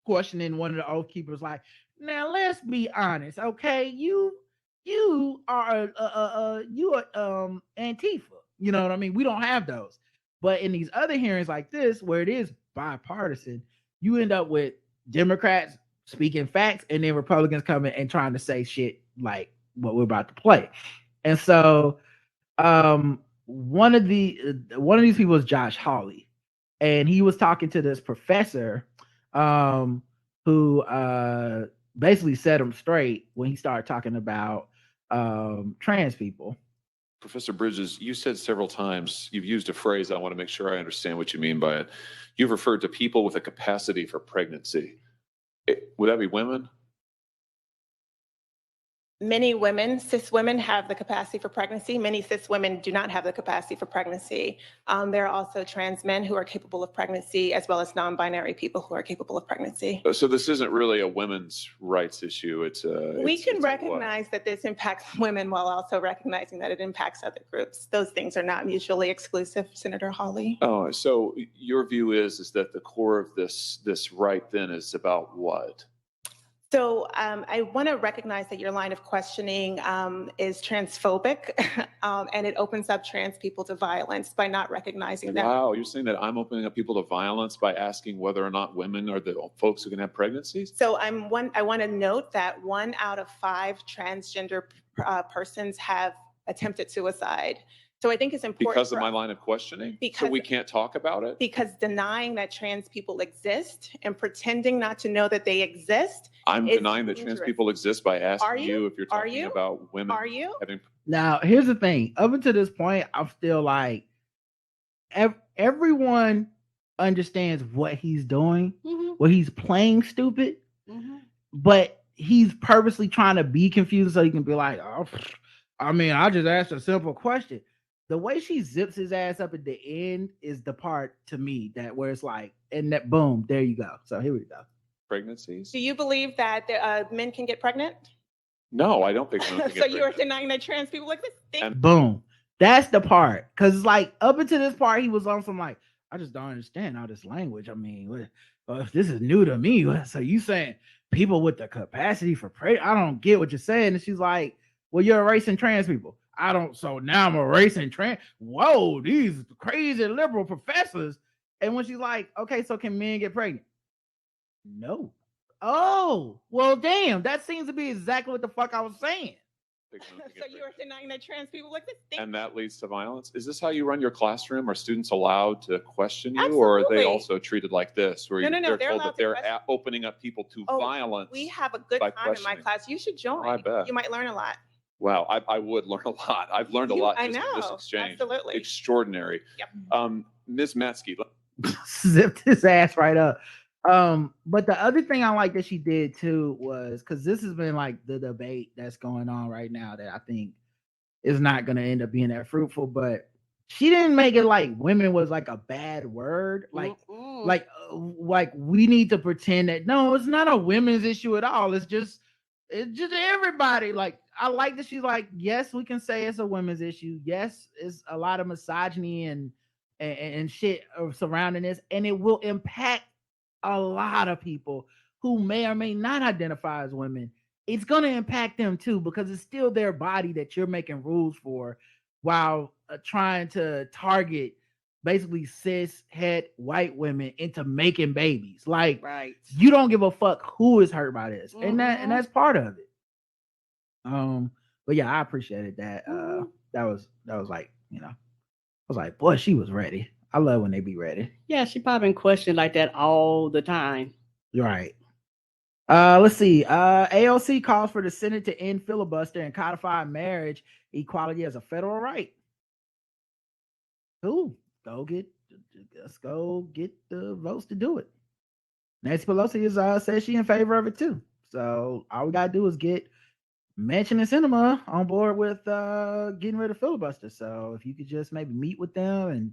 questioning one of the oath keepers. Like, now let's be honest, okay? You are Antifa. You know what I mean? We don't have those. But in these other hearings like this, where it is bipartisan, you end up with Democrats speaking facts and then Republicans coming and trying to say shit like what we're about to play. And so one of these people is Josh Hawley, and he was talking to this professor who basically set him straight when he started talking about trans people. Professor Bridges, you said several times, you've used a phrase, I want to make sure I understand what you mean by it. You've referred to people with a capacity for pregnancy. Would that be women? Many women, cis women, have the capacity for pregnancy. Many cis women do not have the capacity for pregnancy. There are also trans men who are capable of pregnancy, as well as non-binary people who are capable of pregnancy. So this isn't really a women's rights issue. We can recognize that this impacts women while also recognizing that it impacts other groups. Those things are not mutually exclusive, Senator Hawley. Oh, so your view is that the core of this right then is about what? So I want to recognize that your line of questioning is transphobic, and it opens up trans people to violence by not recognizing that. Wow, you're saying that I'm opening up people to violence by asking whether or not women are the folks who can have pregnancies? So I want to note that 1 out of 5 transgender persons have attempted suicide. So I think it's important because of my line of questioning. So we can't talk about it because denying that trans people exist and pretending not to know that they exist. I'm denying that trans people exist by asking you if you're talking about women. Are you? Now, here's the thing. Up until this point, I'm still like, everyone understands what he's doing, what he's playing stupid, but he's purposely trying to be confused so he can be like, oh, I mean, I just asked a simple question. The way she zips his ass up at the end is the part to me that where it's like, and that boom, there you go. So here we go. Pregnancies. Do you believe that men can get pregnant? No, I don't think men can get So you are denying that trans people like this thing? And boom, that's the part. Because like up until this part, he was on some like, I just don't understand all this language. I mean, this is new to me. So you saying people with the capacity for I don't get what you're saying. And she's like, well, you're erasing trans people. I don't. So now I'm erasing trans. Whoa, these crazy liberal professors. And when she's like, okay, so can men get pregnant? No. Oh, well, damn. That seems to be exactly what the fuck I was saying. So you are denying that trans people like this thing? And that leads to violence. Is this how you run your classroom? Are students allowed to question you? Absolutely. Or are they also treated like this? Where No, they're told that they're opening up people to violence? We have a good time in my class. You should join. Oh, I bet. You might learn a lot. Wow, I would learn a lot. I've learned a lot just in this exchange. Absolutely. Extraordinary. Yep. Ms. Matsky. Zipped his ass right up. But the other thing I like that she did too was because this has been like the debate that's going on right now that I think is not going to end up being that fruitful, but she didn't make it like women was like a bad word. Like we need to pretend that no, it's not a women's issue at all. It's just everybody. Like, I like that she's like, yes, we can say it's a women's issue. Yes, it's a lot of misogyny and shit surrounding this, and it will impact a lot of people who may or may not identify as women. It's going to impact them too, because it's still their body that you're making rules for while trying to target basically cis het white women into making babies. Like, you don't give a fuck who is hurt by this. And that's part of it. But yeah, I appreciated that. That was like, you know, I was like, boy, she was ready. I love when they be ready. Yeah, she probably been questioned like that all the time. Right. Let's see. AOC calls for the Senate to end filibuster and codify marriage equality as a federal right. Cool. Let's go get the votes to do it. Nancy Pelosi says she in favor of it too. So all we gotta do is get Manchin and Sinema on board with getting rid of filibuster. So if you could just maybe meet with them and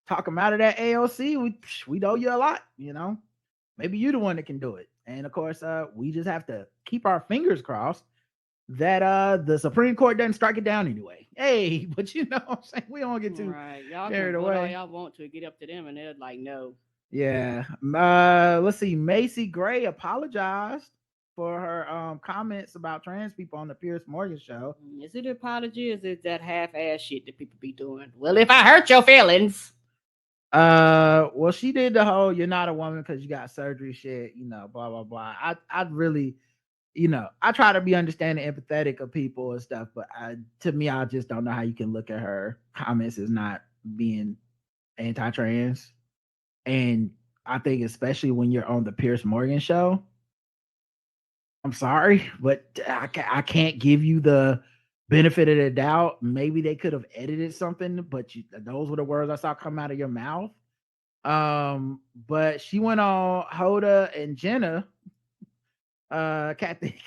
talk them out of that AOC, we owe you a lot, you know. Maybe you're the one that can do it. And of course, we just have to keep our fingers crossed that the Supreme Court doesn't strike it down anyway. Hey, but you know what I'm saying? We don't get too y'all carried can away. all y'all want to get up to them, and they're like, no. Yeah. Let's see. Macy Gray apologized for her comments about trans people on the Piers Morgan show. Is it an apology? Or is it that half-ass shit that people be doing? Well, if I hurt your feelings. Well, she did the whole "you're not a woman because you got surgery" shit, you know, blah blah blah. I really, you know, I try to be understanding, empathetic of people and stuff, but to me, I just don't know how you can look at her comments as not being anti-trans. And I think especially when you're on the Piers Morgan show, I'm sorry, but I can't give you the benefit of the doubt. Maybe they could have edited something, but those were the words I saw come out of your mouth. But she went on Hoda and Jenna. Kathy,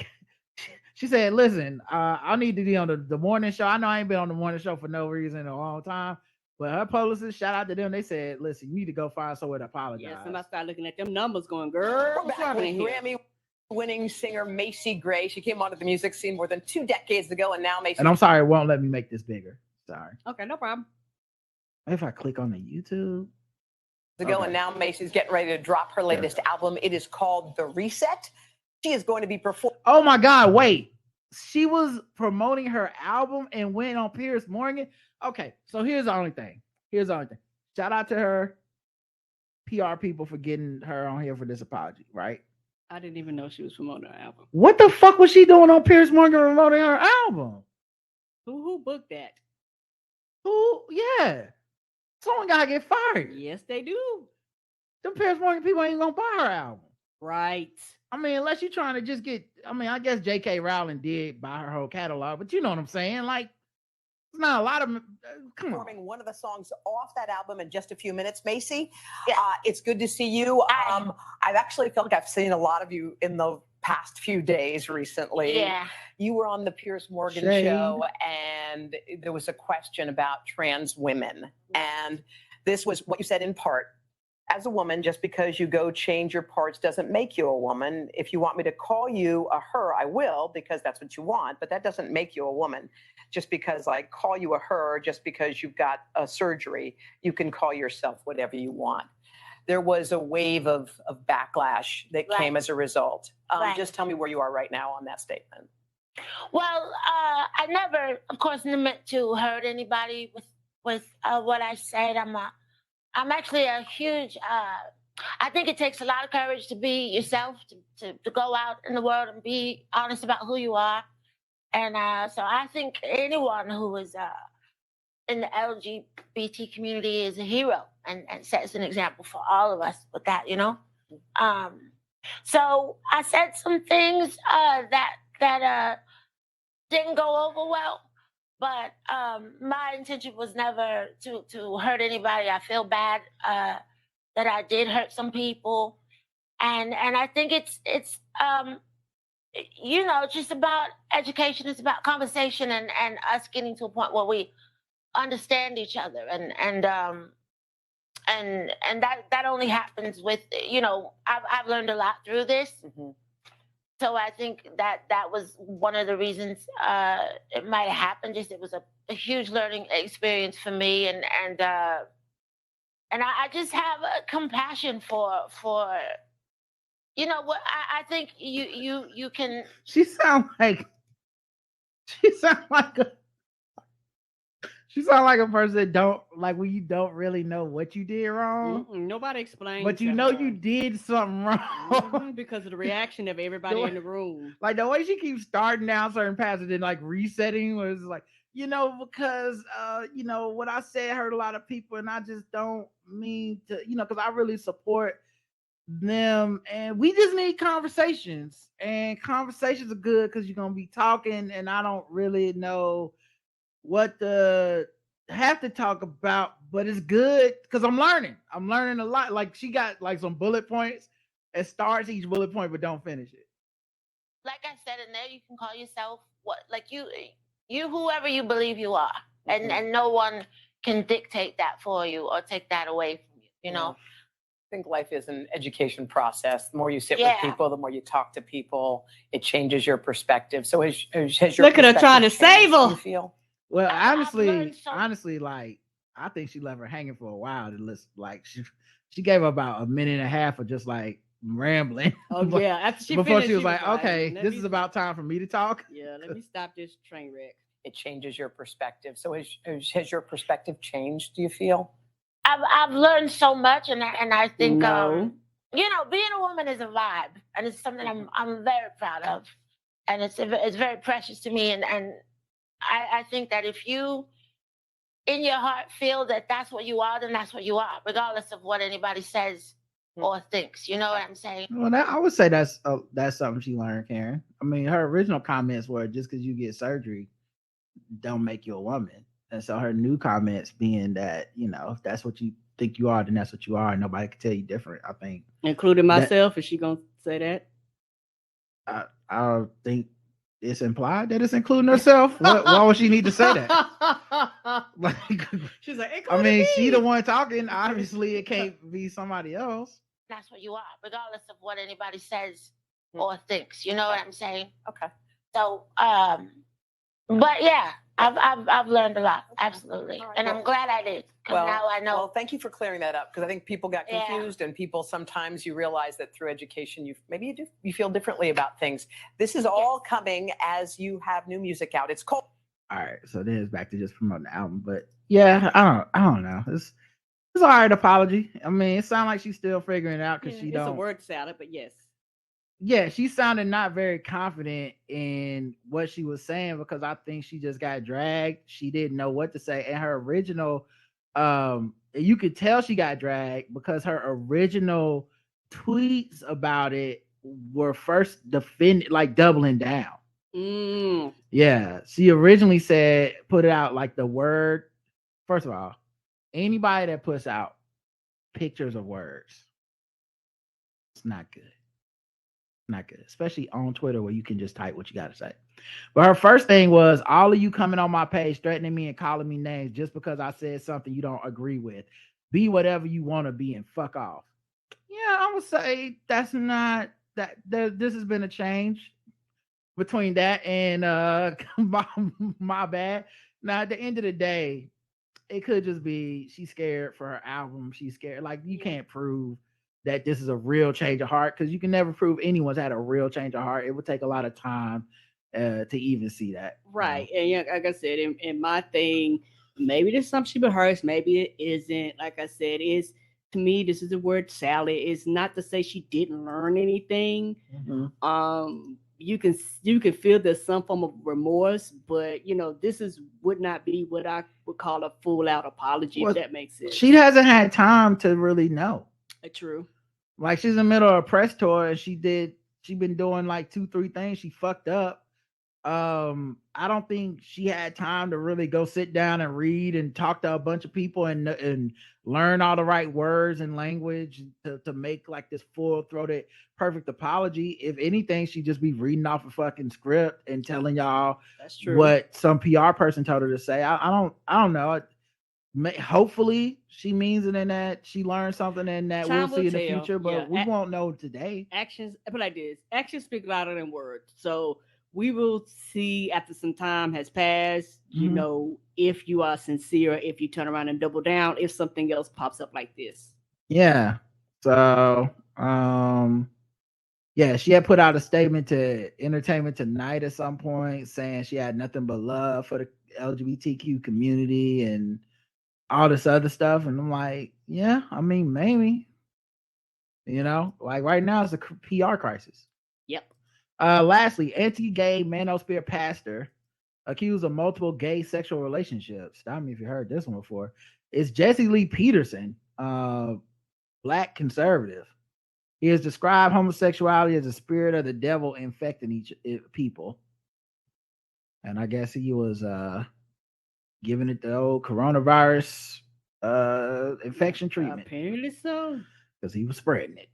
She said, "Listen, I need to be on the morning show. I know I ain't been on the morning show for no reason in a long time, but her publicist, shout out to them. They said, listen, you need to go find somewhere to apologize." Yeah, somebody started looking at them numbers, going, "Girl, what's happening here?" Grammy-winning singer Macy Gray. She came onto the music scene more than 2 decades ago, and now Macy. And I'm sorry, it won't let me make this bigger. Sorry. Okay, no problem. If I click on the YouTube. Ago, and now Macy's getting ready to drop her latest album. It is called The Reset. She is going to be performing. Oh my God, wait. She was promoting her album and went on Piers Morgan. Okay, so here's the only thing. Shout out to her PR people for getting her on here for this apology, right? I didn't even know she was promoting her album. What the fuck was she doing on Piers Morgan promoting her album? Who booked that? Who? Yeah. Someone gotta get fired. Yes, they do. Them Piers Morgan people ain't gonna buy her album. Right. I mean, unless you're trying to just get, I mean, I guess J.K. Rowling did buy her whole catalog, but you know what I'm saying? Like, it's not a lot of, come on. Performing one of the songs off that album in just a few minutes, Macy. It's good to see you. I've actually felt like I've seen a lot of you in the past few days recently. Yeah. You were on the Piers Morgan show, and there was a question about trans women. And this was what you said in part. As a woman, just because you go change your parts doesn't make you a woman. If you want me to call you a her, I will, because that's what you want, but that doesn't make you a woman. Just because I call you a her, just because you've got a surgery, you can call yourself whatever you want. There was a wave of backlash that came as a result. Just tell me where you are right now on that statement. Well, I never, of course, meant to hurt anybody with what I said. I'm actually a huge, I think it takes a lot of courage to be yourself, to go out in the world and be honest about who you are. And so I think anyone who is in the LGBT community is a hero and sets an example for all of us with that, you know? So I said some things that didn't go over well. But my intention was never to hurt anybody. I feel bad that I did hurt some people, and I think it's you know, just about education. It's about conversation and us getting to a point where we understand each other, and that only happens with, you know, I've learned a lot through this. Mm-hmm. So I think that was one of the reasons it might have happened. Just it was a huge learning experience for me, and I just have a compassion for you know what I think you can. She sound like a person that don't like when you don't really know what you did wrong. Nobody explained, but you know you did something wrong because of the reaction of everybody in the room. Like the way she keeps starting down certain passages and like resetting was like, you know, because you know what I said hurt a lot of people, and I just don't mean to, you know, because I really support them, and we just need conversations, and conversations are good because you're gonna be talking, and I don't really know what to have to talk about, but it's good because I'm learning a lot. Like she got like some bullet points and starts each bullet point but don't finish it. Like I said in there, you can call yourself what, like you whoever you believe you are, and no one can dictate that for you or take that away from you, you know. I think life is an education process. The more you sit with people, the more you talk to people, it changes your perspective. So has your look at her trying to save her. You feel? Well, honestly, like I think she left her hanging for a while to listen. Like she gave about a minute and a half of just like rambling. Oh yeah, after she before finished, she was like, okay, this is about time for me to talk. Yeah, let me stop this train wreck. It changes your perspective. So has your perspective changed? Do you feel? I've learned so much, and I think you know, being a woman is a vibe, and it's something I'm very proud of, and it's very precious to me, and I think that if you in your heart feel that that's what you are, then that's what you are, regardless of what anybody says or thinks. You know what I'm saying? Well, I would say that's something she learned, Karen. I mean, her original comments were just because you get surgery don't make you a woman. And so her new comments being that, you know, if that's what you think you are, then that's what you are. And nobody can tell you different, I think. Including myself, is she going to say that? I think it's implied that it's including herself. Why would she need to say that? Like, she's like, I mean, she the one talking. Obviously, it can't be somebody else. That's what you are, regardless of what anybody says or thinks. You know what I'm saying? Okay. So, but yeah, I've learned a lot, absolutely, All right. and I'm glad I did. 'Cause now I know. Well, thank you for clearing that up, because I think people got Yeah. confused, and people sometimes you realize that through education you feel differently about things. This is all coming as you have new music out. It's called. All right, so then it's back to just promoting the album, but yeah, I don't know. It's all right apology. I mean, it sounds like she's still figuring it out because she it's don't. a word salad, but yes. Yeah, she sounded not very confident in what she was saying because I think she just got dragged. She didn't know what to say, and her original, you could tell she got dragged because her original tweets about it were first defended, like doubling down. Yeah, she originally said, put it out like the word. First of all, anybody that puts out pictures of words, it's not good. Not good, especially on Twitter where you can just type what you got to say. But her first thing was, all of you coming on my page threatening me and calling me names just because I said something you don't agree with. Be whatever you want to be and fuck off. Yeah, I would say that's not that. This has been a change between that and my bad. Now at the end of the day, it could just be she's scared for her album. She's scared. Like, you can't prove that this is a real change of heart because you can never prove anyone's had a real change of heart. It would take a lot of time to even see that. Right. And yeah, like I said, in my thing, maybe there's some she rehearsed, maybe it isn't. Like I said, is to me, this is the word salad. It's not to say she didn't learn anything. Mm-hmm. You can feel there's some form of remorse, but this would not be what I would call a full out apology, if that makes sense. She hasn't had time to really know. True. Like, she's in the middle of a press tour and she been doing like 2-3 things. She fucked up. I don't think she had time to really go sit down and read and talk to a bunch of people and learn all the right words and language to make like this full-throated perfect apology. If anything, she'd just be reading off a fucking script and telling y'all that's true what some PR person told her to say. I don't know. Hopefully she means it in that she learned something and that we'll see in the future, but we won't know today. Actions, but like this, actions speak louder than words. So we will see after some time has passed, if you are sincere, if you turn around and double down, if something else pops up like this. Yeah. So, yeah, she had put out a statement to Entertainment Tonight at some point saying she had nothing but love for the LGBTQ community and all this other stuff. And I'm like, yeah, I mean, maybe, like right now it's a PR crisis. Yep. Lastly, anti-gay manosphere pastor accused of multiple gay sexual relationships. Stop me if you heard this one before. It's Jesse Lee Peterson, Black conservative. He has described homosexuality as a spirit of the devil infecting people. And I guess he was giving it the old coronavirus infection treatment. Apparently so. Because he was spreading it.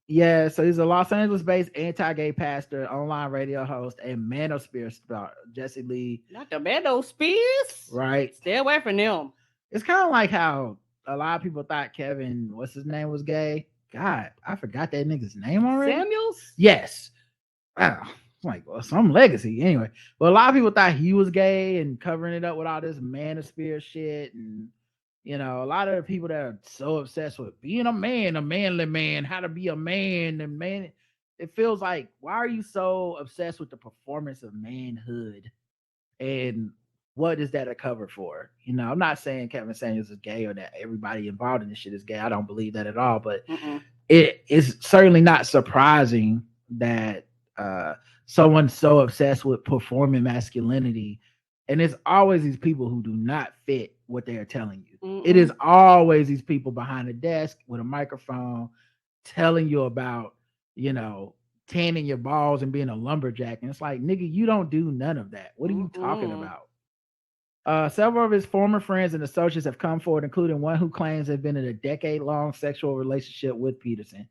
Yeah, so he's a Los Angeles-based anti-gay pastor, online radio host, and manosphere star, Jesse Lee. Not the manospheres. Right. Stay away from them. It's kind of like how a lot of people thought Kevin, what's his name, was gay. God, I forgot that nigga's name already. Samuels? Yes. Wow. Like, well, some legacy anyway. But a lot of people thought he was gay and covering it up with all this manosphere shit. And, a lot of the people that are so obsessed with being a man, a manly man, how to be a man, and man, it feels like, why are you so obsessed with the performance of manhood? And what is that a cover for? I'm not saying Kevin Samuels is gay or that everybody involved in this shit is gay. I don't believe that at all. But it is certainly not surprising that someone's so obsessed with performing masculinity. And it's always these people who do not fit what they are telling you. It is always these people behind a desk with a microphone telling you about, tanning your balls and being a lumberjack. And it's like, nigga, you don't do none of that. What are you talking about? Several of his former friends and associates have come forward, including one who claims they've been in a decade-long sexual relationship with Peterson.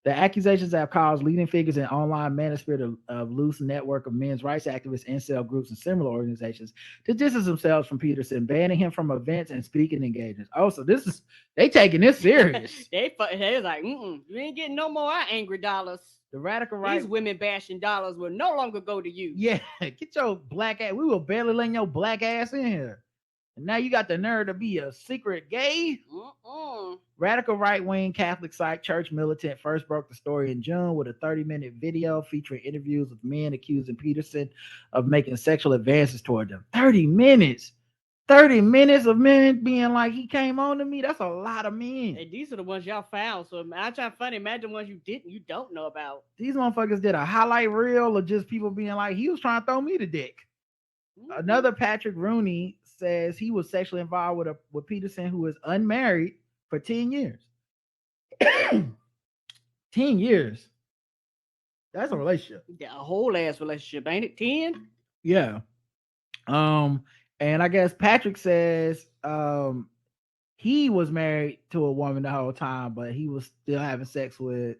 The accusations have caused leading figures in online manosphere of loose network of men's rights activists, incel groups, and similar organizations to distance themselves from Peterson, banning him from events and speaking engagements. Oh, so they taking this serious. they was like, you ain't getting no more angry dollars. The radical right, these women bashing dollars will no longer go to you. Yeah, get your black ass. We will barely letting your black ass in here. And now you got the nerve to be a secret gay? Radical right-wing Catholic site Church Militant first broke the story in June with a 30-minute video featuring interviews with men accusing Peterson of making sexual advances toward them. 30 minutes. 30 minutes of men being like, he came on to me. That's a lot of men. Hey, these are the ones y'all found. So I'm trying to funny. Imagine ones you don't know about. These motherfuckers did a highlight reel of just people being like, he was trying to throw me the dick. Another Patrick Rooney says he was sexually involved with Peterson, who is unmarried for 10 years. 10 years. That's a relationship. Yeah, a whole ass relationship, ain't it? 10? Yeah. And I guess Patrick says he was married to a woman the whole time, but he was still having sex with.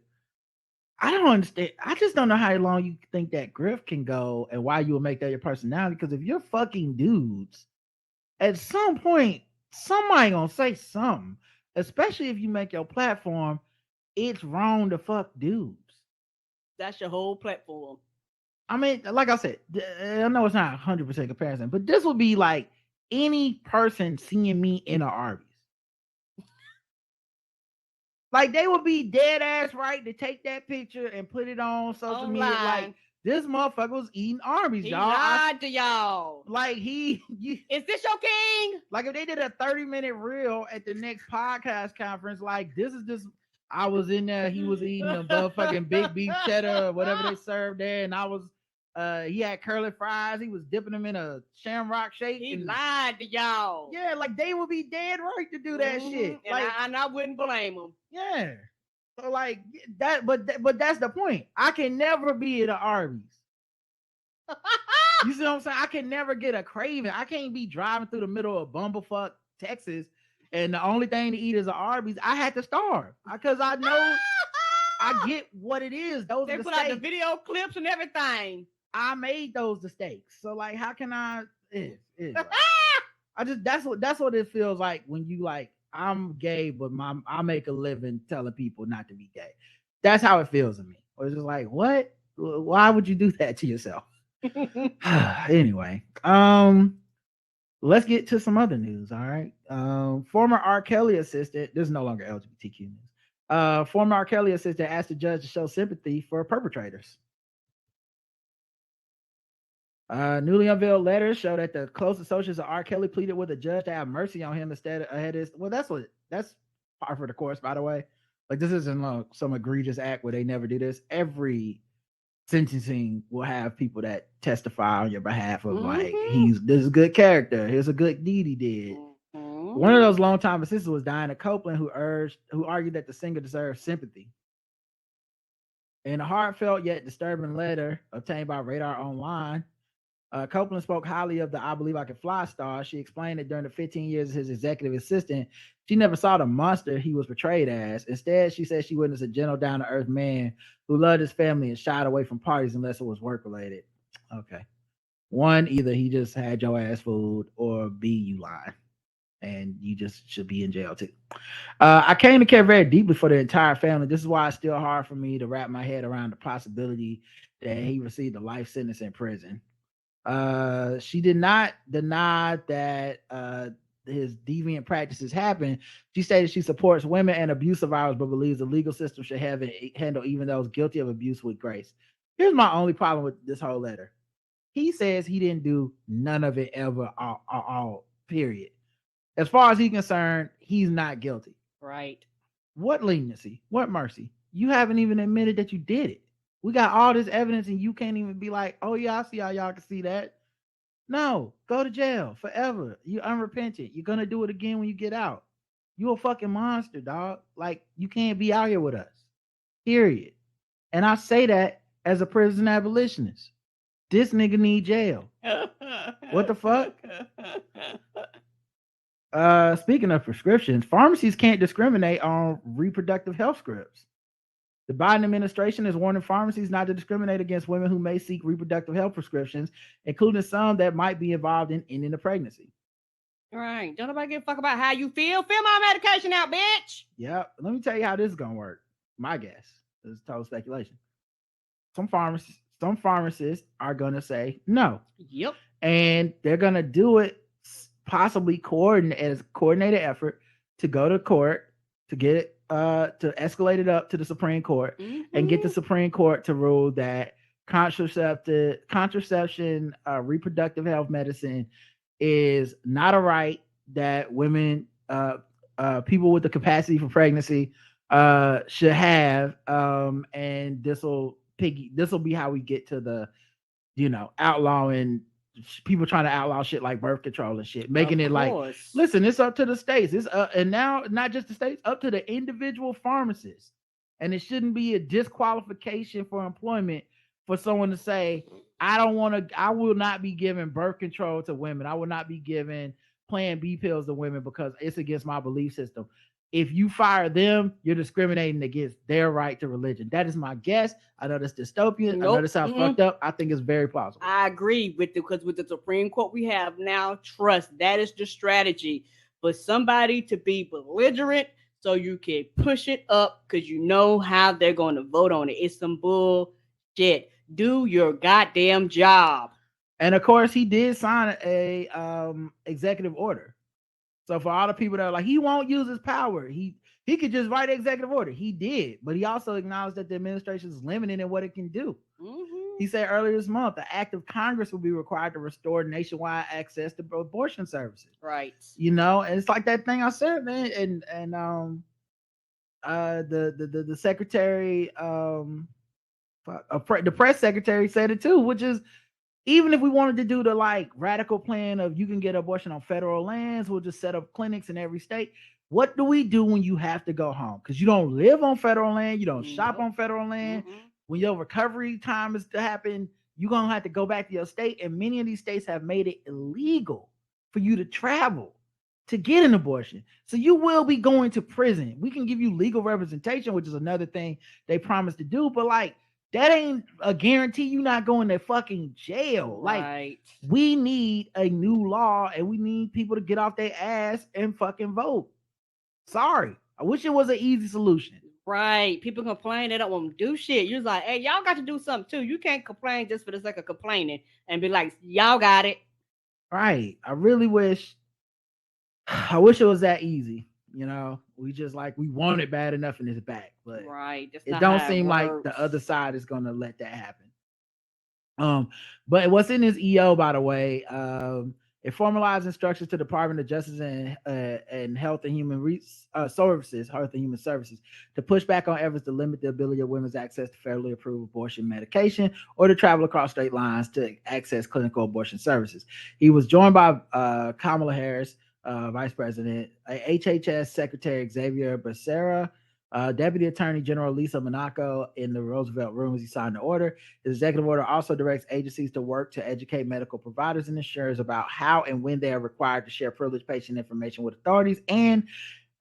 I don't understand. I just don't know how long you think that grift can go and why you will make that your personality. Because if you're fucking dudes, at some point, somebody gonna say something. Especially if you make your platform, it's wrong to fuck dudes. That's your whole platform. I mean, like I said, I know it's not 100% comparison, but this would be like any person seeing me in an Arby's. Like, they would be dead ass right to take that picture and put it on social media. Like, this motherfucker was eating Arby's, y'all. He lied to y'all. Like, is this your king? Like, if they did a 30-minute reel at the next podcast conference, like, this is just, I was in there, he was eating a motherfucking big beef cheddar or whatever they served there, and I was, he had curly fries, he was dipping them in a shamrock shake. He lied to y'all. Yeah, like, they would be dead right to do that shit. And, like, I wouldn't blame them. Yeah. So, like, that, but that's the point. I can never be at an Arby's. You see what I'm saying? I can never get a craving. I can't be driving through the middle of Bumblefuck, Texas, and the only thing to eat is an Arby's. I had to starve because I know I get what it is. Those they are the put steaks. out the video clips and everything. I made those the steaks. So, like, how can I? I just that's what it feels like when you like. I'm gay, but I make a living telling people not to be gay. That's how it feels to me. Or it's just like, what? Why would you do that to yourself? Anyway, let's get to some other news. All right. Former R. Kelly assistant, this is no longer LGBTQ news. Former R. Kelly assistant asked the judge to show sympathy for perpetrators. Newly unveiled letters show that the close associates of R. Kelly pleaded with the judge to have mercy on him instead of his. Well, that's par for the course, by the way. Like, this isn't some egregious act where they never do this. Every sentencing will have people that testify on your behalf of like, this is a good character. Here's a good deed he did. One of those longtime assistants was Diana Copeland, who argued that the singer deserved sympathy. In a heartfelt yet disturbing letter obtained by Radar Online, Copeland spoke highly of the I Believe I Can Fly star. She explained that during the 15 years as his executive assistant, she never saw the monster he was portrayed as. Instead, she said she witnessed a gentle, down-to-earth man who loved his family and shied away from parties unless it was work-related. Okay. One, either he just had your ass fooled, or B, you lying. And you just should be in jail too. I came to care very deeply for the entire family. This is why it's still hard for me to wrap my head around the possibility that he received a life sentence in prison. She did not deny that his deviant practices happen. She stated she supports women and abuse survivors, but believes the legal system should have it handle even those guilty of abuse with grace. Here's my only problem with this whole letter. He says he didn't do none of it ever, all period. As far as he's concerned, he's not guilty. Right. What leniency? What mercy? You haven't even admitted that you did it. We got all this evidence and you can't even be like, oh yeah, I see how y'all can see that. No, go to jail forever. You're unrepentant. You're going to do it again when you get out. You a fucking monster, dog. Like, you can't be out here with us. Period. And I say that as a prison abolitionist. This nigga need jail. What the fuck? Speaking of prescriptions, pharmacies can't discriminate on reproductive health scripts. The Biden administration is warning pharmacies not to discriminate against women who may seek reproductive health prescriptions, including some that might be involved in ending the pregnancy. All right. Don't nobody give a fuck about how you feel. Fill my medication out, bitch. Yep. Let me tell you how this is going to work. My guess. This is total speculation. Some pharmacists are going to say no. Yep. And they're going to do it possibly as a coordinated effort to go to court to get it to escalate it up to the Supreme Court and get the Supreme Court to rule that contraception, reproductive health medicine is not a right that women, people with the capacity for pregnancy, should have. And this will be how we get to the, outlawing people trying to outlaw shit like birth control and shit, making it like, listen, it's up to the states. It's and now not just the states, up to the individual pharmacists. And it shouldn't be a disqualification for employment for someone to say, I will not be giving birth control to women. I will not be giving Plan B pills to women because it's against my belief system. If you fire them, you're discriminating against their right to religion. That is my guess. I know that's dystopian. I know this sounds fucked up. I think it's very plausible. I agree because with the Supreme Court we have now, trust, that is the strategy for somebody to be belligerent so you can push it up because you know how they're going to vote on it. It's some bullshit. Do your goddamn job. And of course, he did sign a executive order. So for all the people that are like, he won't use his power, he could just write an executive order. He did, but he also acknowledged that the administration is limited in what it can do. He said earlier this month, the act of Congress will be required to restore nationwide access to abortion services. Right. And it's like that thing I said, man. And the secretary, the press secretary said it too, which is, even if we wanted to do the like radical plan of you can get abortion on federal lands, we'll just set up clinics in every state. What do we do when you have to go home? Because you don't live on federal land, you don't shop on federal land. When your recovery time is to happen, you're going to have to go back to your state. And many of these states have made it illegal for you to travel to get an abortion. So you will be going to prison. We can give you legal representation, which is another thing they promised to do. But like, that ain't a guarantee you're not going to fucking jail. Like, we need a new law and we need people to get off their ass and fucking vote. Sorry. I wish it was an easy solution. Right. People complain, they don't want to do shit. You're like, hey, y'all got to do something too. You can't complain just for the sake of complaining and be like, y'all got it. Right. I wish it was that easy. We just we want it bad enough and it's back, but it don't seem like the other side is going to let that happen. But what's in this EO, by the way, it formalized instructions to the Department of Justice and Health and Human Services to push back on efforts to limit the ability of women's access to federally approved abortion medication or to travel across state lines to access clinical abortion services. He was joined by Kamala Harris, Vice President, HHS Secretary Xavier Becerra, Deputy Attorney General Lisa Monaco in the Roosevelt Room as he signed the order. His executive order also directs agencies to work to educate medical providers and insurers about how and when they are required to share privileged patient information with authorities, and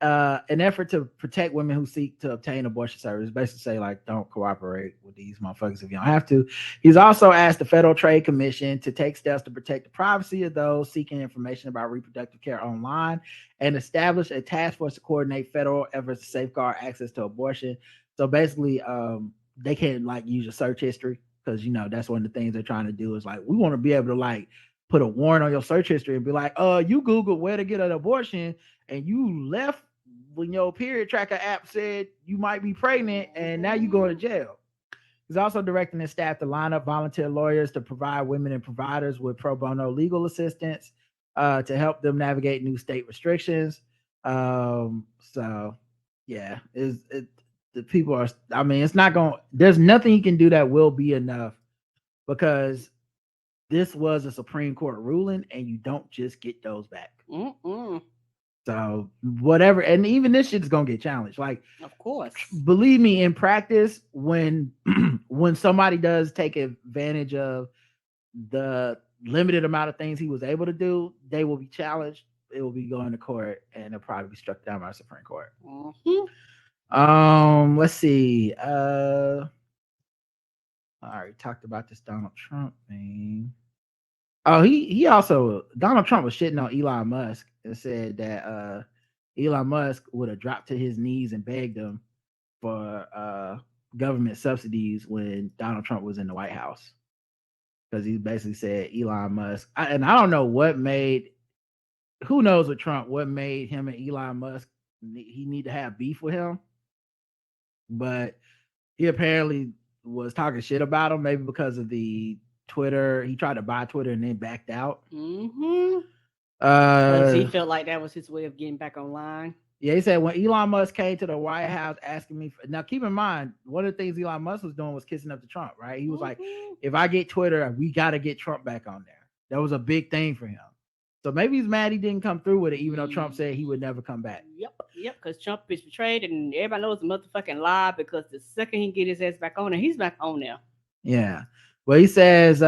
an effort to protect women who seek to obtain abortion services. Basically say don't cooperate with these motherfuckers if you don't have to. He's also asked the Federal Trade Commission to take steps to protect the privacy of those seeking information about reproductive care online and establish a task force to coordinate federal efforts to safeguard access to abortion. So basically, they can't use your search history because that's one of the things they're trying to do is we want to be able to put a warrant on your search history and be like, you Googled where to get an abortion and you left when your period tracker app said you might be pregnant and now you go to jail. He's also directing his staff to line up volunteer lawyers to provide women and providers with pro bono legal assistance to help them navigate new state restrictions. So yeah, the people are, it's not going, there's nothing you can do that will be enough because this was a Supreme Court ruling and you don't just get those back. So whatever, and even this shit is gonna get challenged. Of course, believe me, in practice, when somebody does take advantage of the limited amount of things he was able to do, they will be challenged. It will be going to court, and it'll probably be struck down by the Supreme Court. Let's see. I already talked about this Donald Trump thing. Oh, he also Donald Trump was shitting on Elon Musk and said that Elon Musk would have dropped to his knees and begged him for government subsidies when Donald Trump was in the White House. Because he basically said Elon Musk, and I don't know what made, who knows with Trump, what made him and Elon Musk, he need to have beef with him. But he apparently was talking shit about him, maybe because of the Twitter. He tried to buy Twitter and then backed out. He felt like that was his way of getting back online. Yeah, he said when Elon Musk came to the White House asking me now keep in mind, one of the things Elon Musk was doing was kissing up to Trump, right? He was like, if I get Twitter, we got to get Trump back on there. That was a big thing for him. So maybe he's mad he didn't come through with it, even though Trump said he would never come back. Yep, because Trump is betrayed, and everybody knows the motherfucking lie, because the second he get his ass back on there, he's back on there. Yeah. Well, he says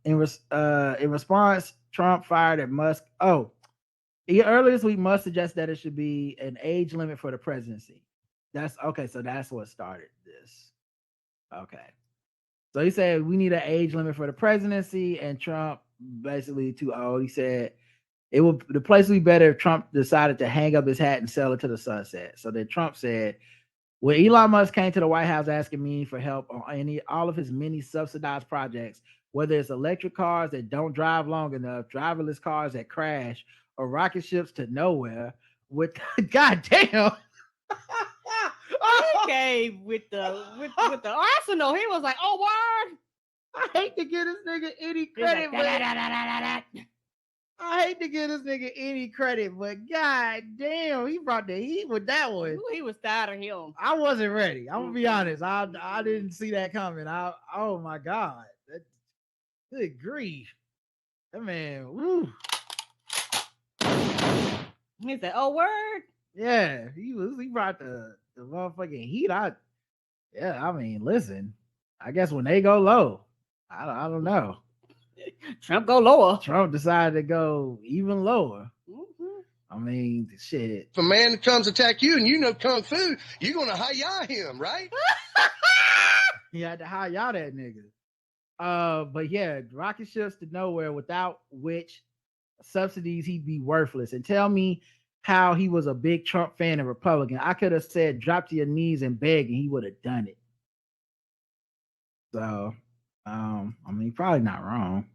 in response, Trump fired at Musk. Earlier this week, Musk suggested that it should be an age limit for the presidency. That's okay. So that's what started this. Okay. So he said we need an age limit for the presidency, and Trump basically too old. He said the place would be better if Trump decided to hang up his hat and sell it to the sunset. So then Trump said, when Elon Musk came to the White House asking me for help on all of his many subsidized projects, whether it's electric cars that don't drive long enough, driverless cars that crash, or rocket ships to nowhere, with goddamn. He came with the arsenal. He was like, "Oh, word!" I hate to give this nigga any credit, but god damn, he brought the heat with that one. Ooh, he was tired of him. I wasn't ready. I'm gonna be honest. I didn't see that coming. Oh my god, good grief, that man. Woo. He said, "Oh, word." Yeah, he brought the motherfucking heat. I mean, listen, I guess when they go low, I don't know. Trump go lower. Trump decided to go even lower. I mean, shit. If a man comes attack you and you know kung fu, you're gonna hi-ya him, right? He had to hi-ya that nigga. But yeah, rocket ships to nowhere, without which subsidies he'd be worthless. And tell me how he was a big Trump fan and Republican. I could have said drop to your knees and beg, and he would have done it. So I mean, probably not wrong.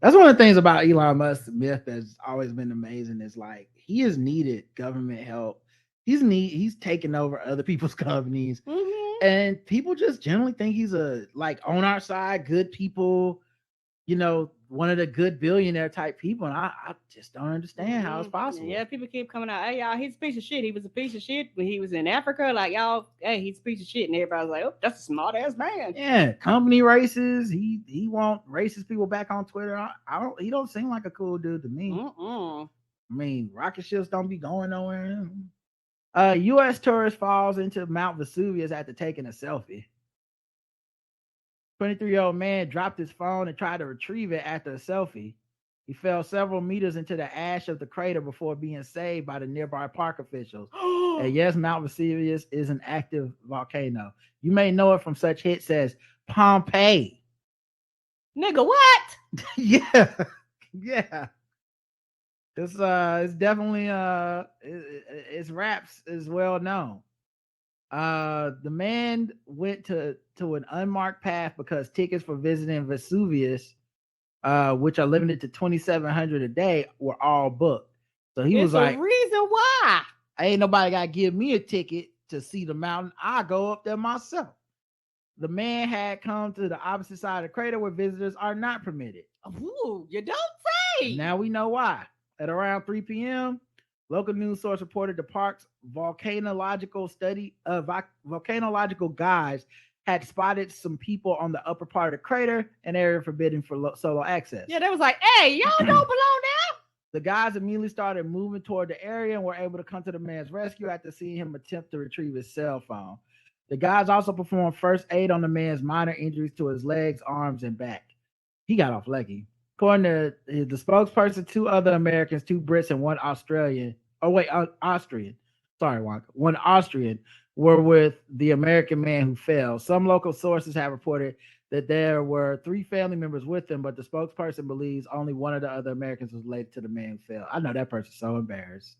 That's one of the things about Elon Musk's myth that's always been amazing, is like he has needed government help. He's taken over other people's companies, and people just generally think he's like on our side, good people, you know, one of the good billionaire type people. And I just don't understand how it's possible. Yeah, people keep coming out, hey y'all, he's a piece of shit. He was a piece of shit when he was in Africa. Like, y'all, hey, he's a piece of shit. And everybody's like, oh, that's a smart ass man. Yeah, company races. He want racist people back on Twitter. He don't seem like a cool dude to me. I mean, rocket ships don't be going nowhere. U.S. tourist falls into Mount Vesuvius after taking a selfie. 23-year-old man dropped his phone and tried to retrieve it after a selfie. He fell several meters into the ash of the crater before being saved by the nearby park officials. And yes, Mount Vesuvius is an active volcano. You may know it from such hits as Pompeii. Nigga, what? Yeah. It's definitely its raps is well known. The man went to an unmarked path because tickets for visiting Vesuvius, which are limited to $2,700 a day, were all booked. So he was like, reason why ain't nobody got to give me a ticket to see the mountain. I go up there myself. The man had come to the opposite side of the crater where visitors are not permitted. Ooh, you don't say. Now we know why. At around 3 p.m., local news source reported the park's volcanological guides had spotted some people on the upper part of the crater, an area forbidden for solo access. Yeah, they was like, hey, y'all don't belong there. The guys immediately started moving toward the area and were able to come to the man's rescue after seeing him attempt to retrieve his cell phone. The guys also performed first aid on the man's minor injuries to his legs, arms, and back. He got off lucky. According to the spokesperson, 2 other Americans, 2 Brits, and 1 Austrian. So one Austrian, were with the American man who fell. Some local sources have reported that there were 3 family members with him, but the spokesperson believes only one of the other Americans was related to the man who fell. I know that person's so embarrassed.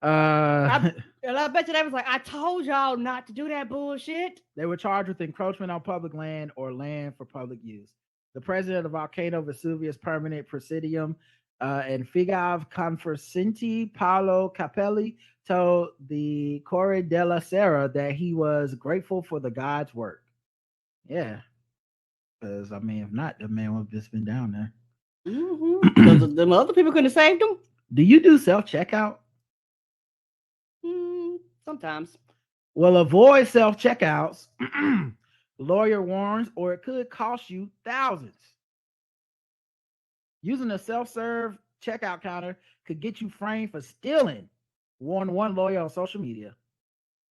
I bet you that was like, I told y'all not to do that bullshit. They were charged with encroachment on public land or land for public use. The president of the volcano Vesuvius Permanent Presidium and Figav Confercenti, Paolo Capelli, told the Corre della Sera that he was grateful for the God's work. Yeah. Because, I mean, if not, the man would have just been down there. Mm-hmm. The other people couldn't have saved him. Do you do self-checkout? Sometimes. Well, avoid self-checkouts. Lawyer warns, or it could cost you thousands. Using a self-serve checkout counter could get you framed for stealing, warned one lawyer on social media.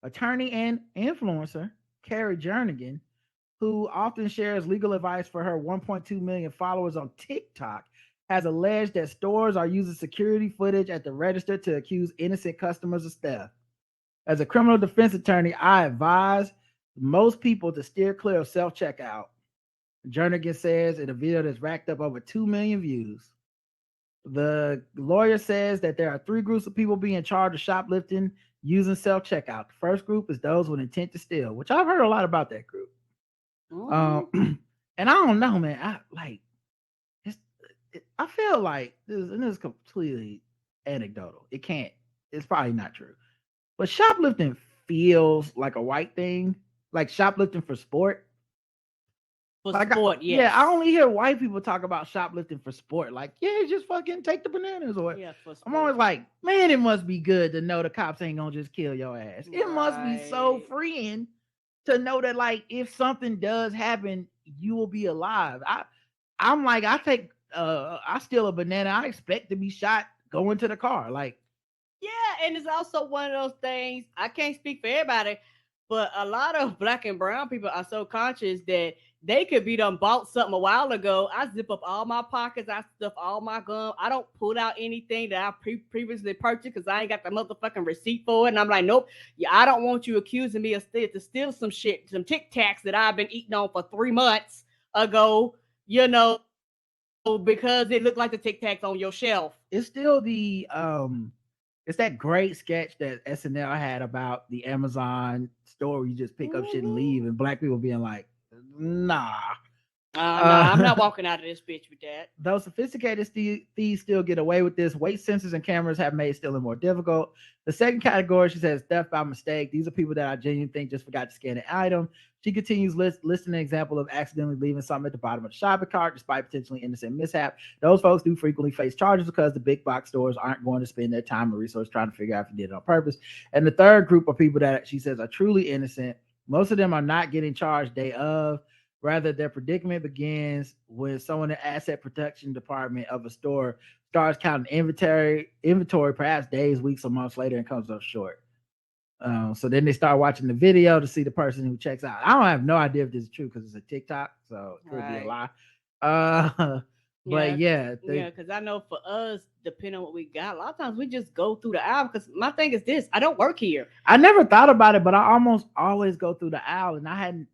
Attorney and influencer Carrie Jernigan, who often shares legal advice for her 1.2 million followers on TikTok, has alleged that stores are using security footage at the register to accuse innocent customers of theft. As a criminal defense attorney, I advise most people to steer clear of self-checkout. Jernigan says in a video that's racked up over 2 million views. The lawyer says that there are 3 groups of people being charged of shoplifting using self-checkout. The first group is those with intent to steal, which I've heard a lot about that group. And I don't know, man. I feel like this is completely anecdotal. It's probably not true. But shoplifting feels like a white thing, like shoplifting for sport. Yes. Yeah, I only hear white people talk about shoplifting for sport. Like, yeah, just fucking take the bananas or I'm always like, man, it must be good to know the cops ain't gonna just kill your ass. It must be so freeing to know that, like, if something does happen, you will be alive. I'm like, I steal a banana, I expect to be shot going to the car. Like, yeah, and it's also one of those things, I can't speak for everybody, but a lot of black and brown people are so conscious that they could be done bought something a while ago. I zip up all my pockets. I stuff all my gum. I don't pull out anything that I previously purchased because I ain't got the motherfucking receipt for it. And I'm like, nope, I don't want you accusing me of steal some shit, some Tic Tacs that I've been eating on for 3 months ago, because it looked like the Tic Tacs on your shelf. It's still it's that great sketch that SNL had about the Amazon store where you just pick up shit and leave, and black people being like, nah. I'm not walking out of this bitch with that. Though sophisticated thieves still get away with this, weight sensors and cameras have made stealing more difficult. The second category, she says, theft by mistake. These are people that I genuinely think just forgot to scan an item. She continues listing an example of accidentally leaving something at the bottom of the shopping cart despite potentially innocent mishap. Those folks do frequently face charges because the big box stores aren't going to spend their time and resources trying to figure out if they did it on purpose. And the third group of people that she says are truly innocent. Most of them are not getting charged day of. Rather, their predicament begins when someone in the asset protection department of a store starts counting inventory perhaps days, weeks, or months later and comes up short. So then they start watching the video to see the person who checks out. I don't have no idea if this is true because it's a TikTok, so it could be a lie. But because I know for us, depending on what we got, a lot of times we just go through the aisle. Because my thing is this: I don't work here. I never thought about it, but I almost always go through the aisle, and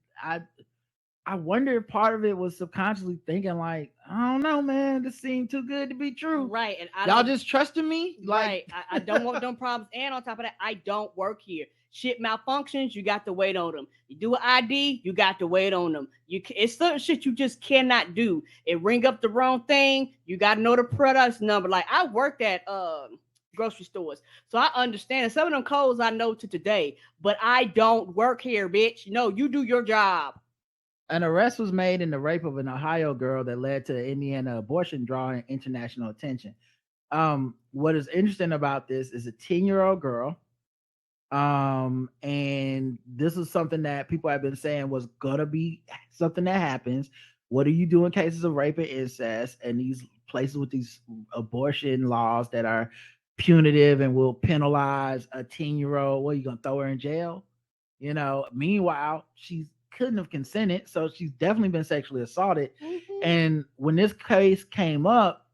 I wonder if part of it was subconsciously thinking like, I don't know, man, this seemed too good to be true. Right. And y'all just trusting me? Right. I don't want them problems. And on top of that, I don't work here. Shit malfunctions, you got to wait on them. You do an ID, you got to wait on them. It's certain shit you just cannot do. It ring up the wrong thing. You got to know the product's number. Like, I worked at grocery stores, so I understand some of them codes I know to today, but I don't work here, bitch. No, you do your job. An arrest was made in the rape of an Ohio girl that led to the Indiana abortion drawing international attention. What is interesting about this is a 10-year-old girl. And this is something that people have been saying was gonna be something that happens. What do you do in cases of rape and incest and these places with these abortion laws that are punitive and will penalize a 10-year-old? What, are you gonna throw her in jail? Meanwhile, she couldn't have consented, so she's definitely been sexually assaulted. And when this case came up,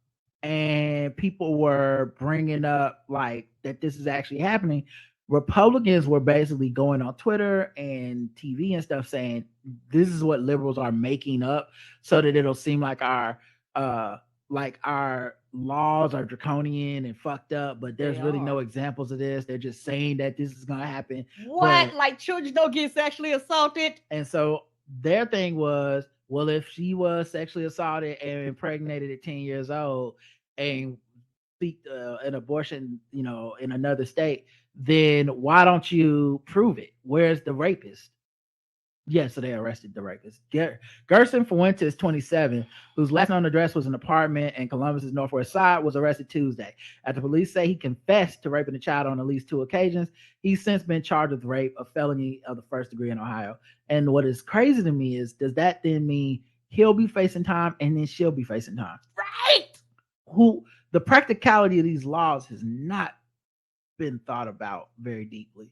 and people were bringing up like that this is actually happening, Republicans were basically going on Twitter and TV and stuff saying this is what liberals are making up so that it'll seem like our laws are draconian and fucked up, but there's really no examples of this. They're just saying that this is gonna happen. What? But, like children don't get sexually assaulted? and so their thing was, well, if she was sexually assaulted and impregnated at 10 years old and seek an abortion, in another state, then why don't you prove it? Where's the rapist? Yeah, so they arrested the rapist. Gerson Fuentes, 27, whose last known address was an apartment in Columbus's northwest side, was arrested Tuesday. After police say he confessed to raping a child on at least 2 occasions, he's since been charged with rape, a felony of the first degree in Ohio. And what is crazy to me is, does that then mean he'll be facing time and then she'll be facing time? Right. The practicality of these laws has not been thought about very deeply.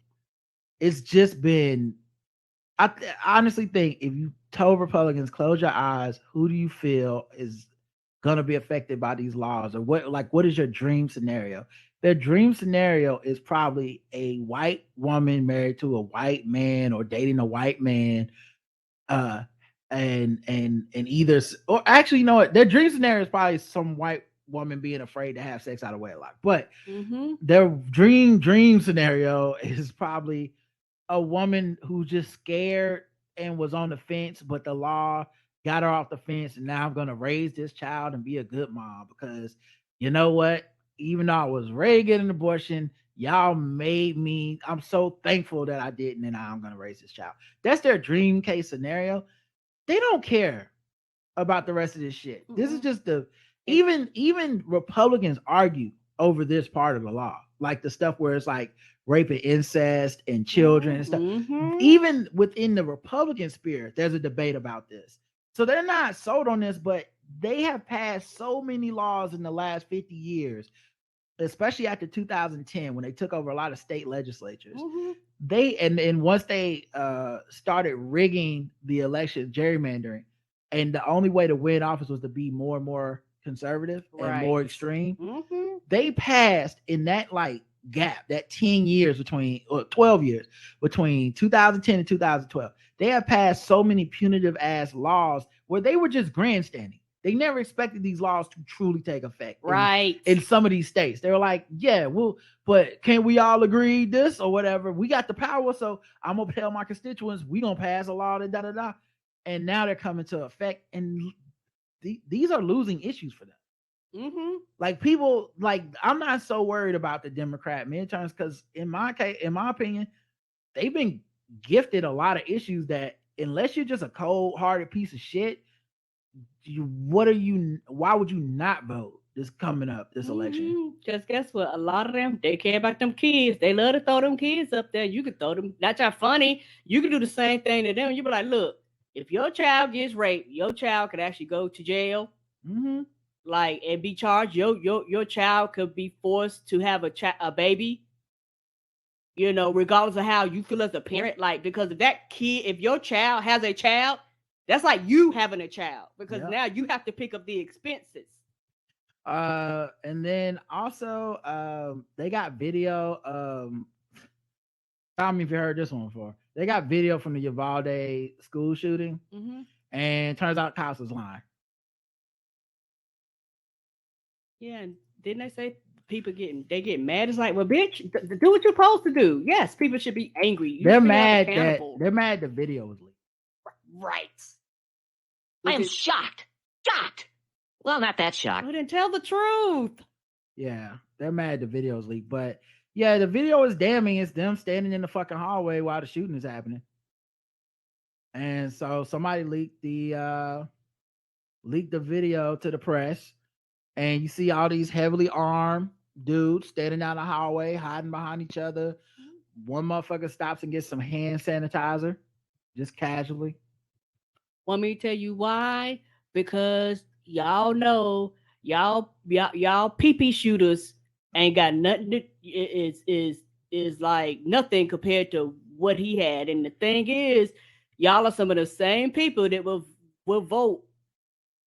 It's just been, I honestly think if you told Republicans, close your eyes, who do you feel is going to be affected by these laws? Or what is your dream scenario? Their dream scenario is probably a white woman married to a white man or dating a white man. And either, or actually, you know what? Their dream scenario is probably some white woman being afraid to have sex out of wedlock. But their dream scenario is probably a woman who's just scared and was on the fence, but the law got her off the fence, and now I'm going to raise this child and be a good mom because you know what? Even though I was ready to get an abortion, y'all made me. I'm so thankful that I didn't, and now I'm going to raise this child. That's their dream case scenario. They don't care about the rest of this shit. This is just even Republicans argue over this part of the law, like the stuff where it's like rape and incest and children and stuff. Even within the Republican spirit, there's a debate about this. So they're not sold on this, but they have passed so many laws in the last 50 years, especially after 2010 when they took over a lot of state legislatures. They and once they started rigging the election, gerrymandering, and the only way to win office was to be more and more conservative and more extreme. They passed in that gap, that 10 years between, or 12 years between 2010 and 2012. They have passed so many punitive ass laws where they were just grandstanding. They never expected these laws to truly take effect. In some of these states. They were like, yeah, well, but can we all agree this or whatever? We got the power, so I'm gonna tell my constituents we gonna pass a law that da-da-da. And now they're coming to effect, and these are losing issues for them. Like people, I'm not so worried about the Democrat midterms because in my opinion, they've been gifted a lot of issues that unless you're just a cold-hearted piece of shit, why would you not vote this coming up this election? Because guess what? A lot of them, they care about them kids. They love to throw them kids up there. You can throw them. That's not funny. You can do the same thing to them. You be like, look, if your child gets raped, your child could actually go to jail. And be charged. Your child could be forced to have a baby. Regardless of how you feel as a parent. Because if your child has a child, that's like you having a child because now you have to pick up the expenses. And then also, they got video. Tell me if you heard this one before. They got video from the Uvalde school shooting, and turns out cops was lying. Yeah, and didn't they say people get mad? It's like, well, bitch, do what you're supposed to do. Yes, people should be angry. They're mad the video was leaked. Right. I am shocked. Well, not that shocked. Well, then tell the truth. Yeah, they're mad the video was leaked, but yeah, the video is damning. It's them standing in the fucking hallway while the shooting is happening. And so somebody leaked the video to the press, and you see all these heavily armed dudes standing down the hallway, hiding behind each other. One motherfucker stops and gets some hand sanitizer, just casually. Want me to tell you why? Because y'all know y'all pee-pee shooters ain't got nothing. Is like nothing compared to what he had. And the thing is, y'all are some of the same people that will vote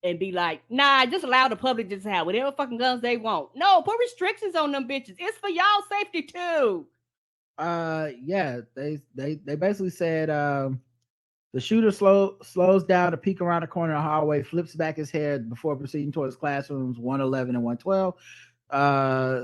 and be like, nah, just allow the public to have whatever fucking guns they want. No, put restrictions on them bitches. It's for y'all safety too. Yeah, they basically said the shooter slows down to peek around the corner of the hallway, flips back his head before proceeding towards classrooms 111 and 112.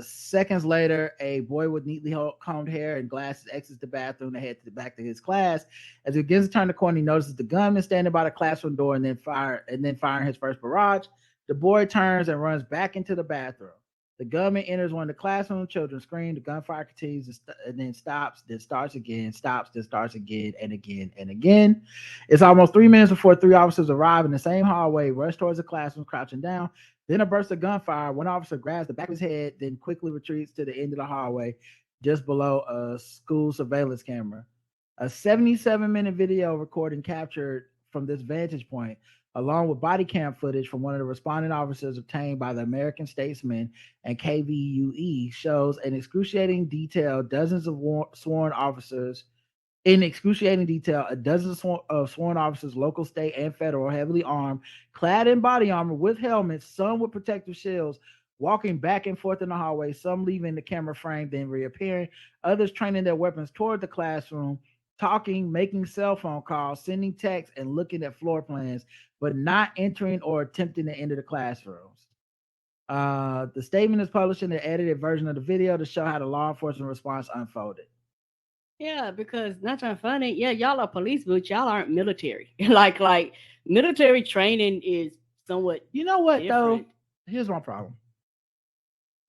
Seconds later, a boy with neatly combed hair and glasses exits the bathroom to head to the back of his class. As he begins to turn the corner, he notices the gunman standing by the classroom door and then firing his first barrage. The boy turns and runs back into the bathroom. The gunman enters one of the classroom. Children scream. The gunfire continues and then stops, then starts again, stops, then starts again and again and again. It's almost 3 minutes before 3 officers arrive in the same hallway, rush towards the classroom, crouching down. Then a burst of gunfire. One officer grabs the back of his head, then quickly retreats to the end of the hallway, just below a school surveillance camera. A 77-minute video recording captured from this vantage point, along with body cam footage from one of the responding officers obtained by the American Statesman and KVUE, shows in excruciating detail dozens of sworn officers, sworn officers, local, state, and federal, heavily armed, clad in body armor with helmets, some with protective shields, walking back and forth in the hallway, some leaving the camera frame, then reappearing, others training their weapons toward the classroom, talking, making cell phone calls, sending texts, and looking at floor plans, but not entering or attempting to enter the classrooms. The statement is published in the edited version of the video to show how the law enforcement response unfolded. Yeah, because not trying to funny. Yeah, y'all are police, but y'all aren't military. like military training is somewhat. You know what different. though? Here's my problem.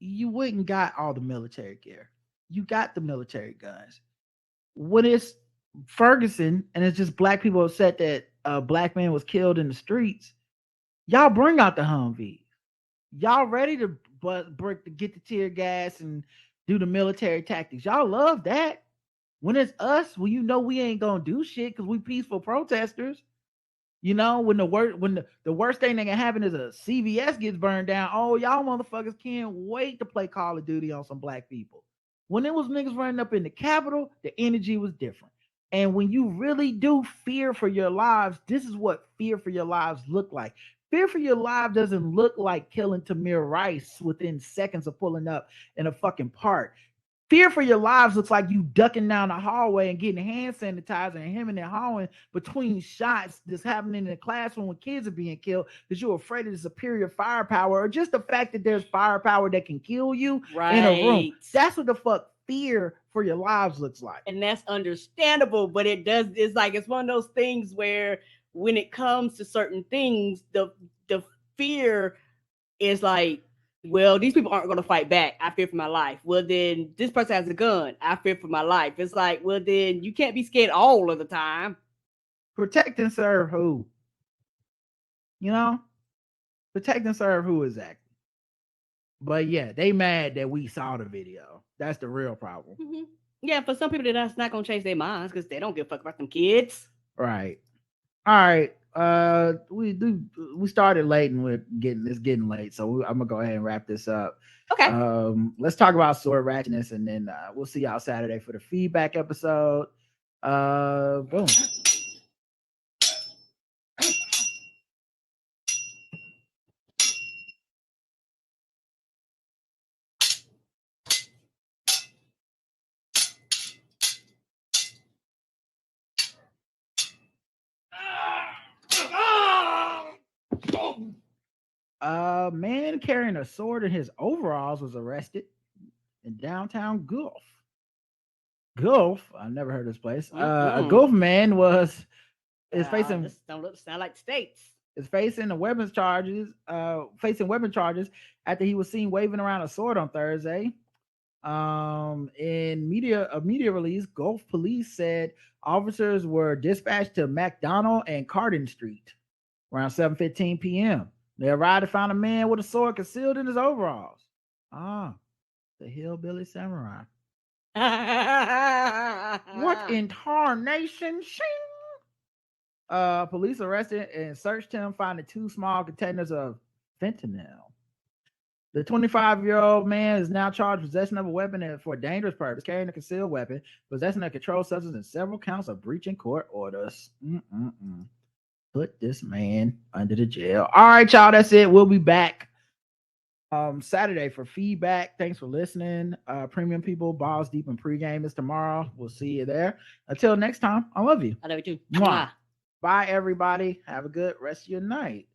You wouldn't got all the military gear. You got the military guns. When it's Ferguson and it's just black people upset that a black man was killed in the streets, y'all bring out the Humvees. Y'all ready to get the tear gas and do the military tactics. Y'all love that. When it's us, well, you know we ain't gonna do shit because we peaceful protesters. You know, when the worst thing that can happen is a CVS gets burned down. Oh, y'all motherfuckers can't wait to play Call of Duty on some black people. When it was niggas running up in the Capitol, the energy was different. And when you really do fear for your lives, this is what fear for your lives look like. Fear for your life doesn't look like killing Tamir Rice within seconds of pulling up in a fucking park. Fear for your lives looks like you ducking down the hallway and getting hand sanitizer and hemming and hawing between shots that's happening in the classroom when kids are being killed because you're afraid of the superior firepower or just the fact that there's firepower that can kill you in a room. That's what the fuck fear for your lives looks like. And that's understandable, but it's like it's one of those things where when it comes to certain things, the fear is like, well, these people aren't going to fight back. I fear for my life. Well, then this person has a gun. I fear for my life. It's like, well, then you can't be scared all of the time. Protect and serve who? You know? Protect and serve who exactly? But yeah, they mad that we saw the video. That's the real problem. Mm-hmm. Yeah, for some people, that's not going to change their minds because they don't give a fuck about them kids. Right. All right. We started late and it's getting late, so I'm gonna go ahead and wrap this up. Okay. Let's talk about sword ratchetness, and then we'll see y'all Saturday for the feedback episode. Boom. A man carrying a sword in his overalls was arrested in downtown Gulf. I've never heard of this place. A Gulf man is facing. This don't sound like states. Is facing weapons charges. Facing weapon charges after he was seen waving around a sword on Thursday. In a media release, Gulf police said officers were dispatched to McDonald and Carden Street around 7:15 p.m. They arrived and found a man with a sword concealed in his overalls. The hillbilly samurai. What in tarnation? Police arrested and searched him, finding 2 small containers of fentanyl. The 25-year-old man is now charged with possession of a weapon for a dangerous purpose, carrying a concealed weapon, possessing a controlled substance, and several counts of breaching court orders. Put this man under the jail. All right, y'all. That's it. We'll be back Saturday for feedback. Thanks for listening. Premium people, Balls Deep and Pregame is tomorrow. We'll see you there. Until next time, I love you. I love you too. Mwah. Bye, everybody. Have a good rest of your night.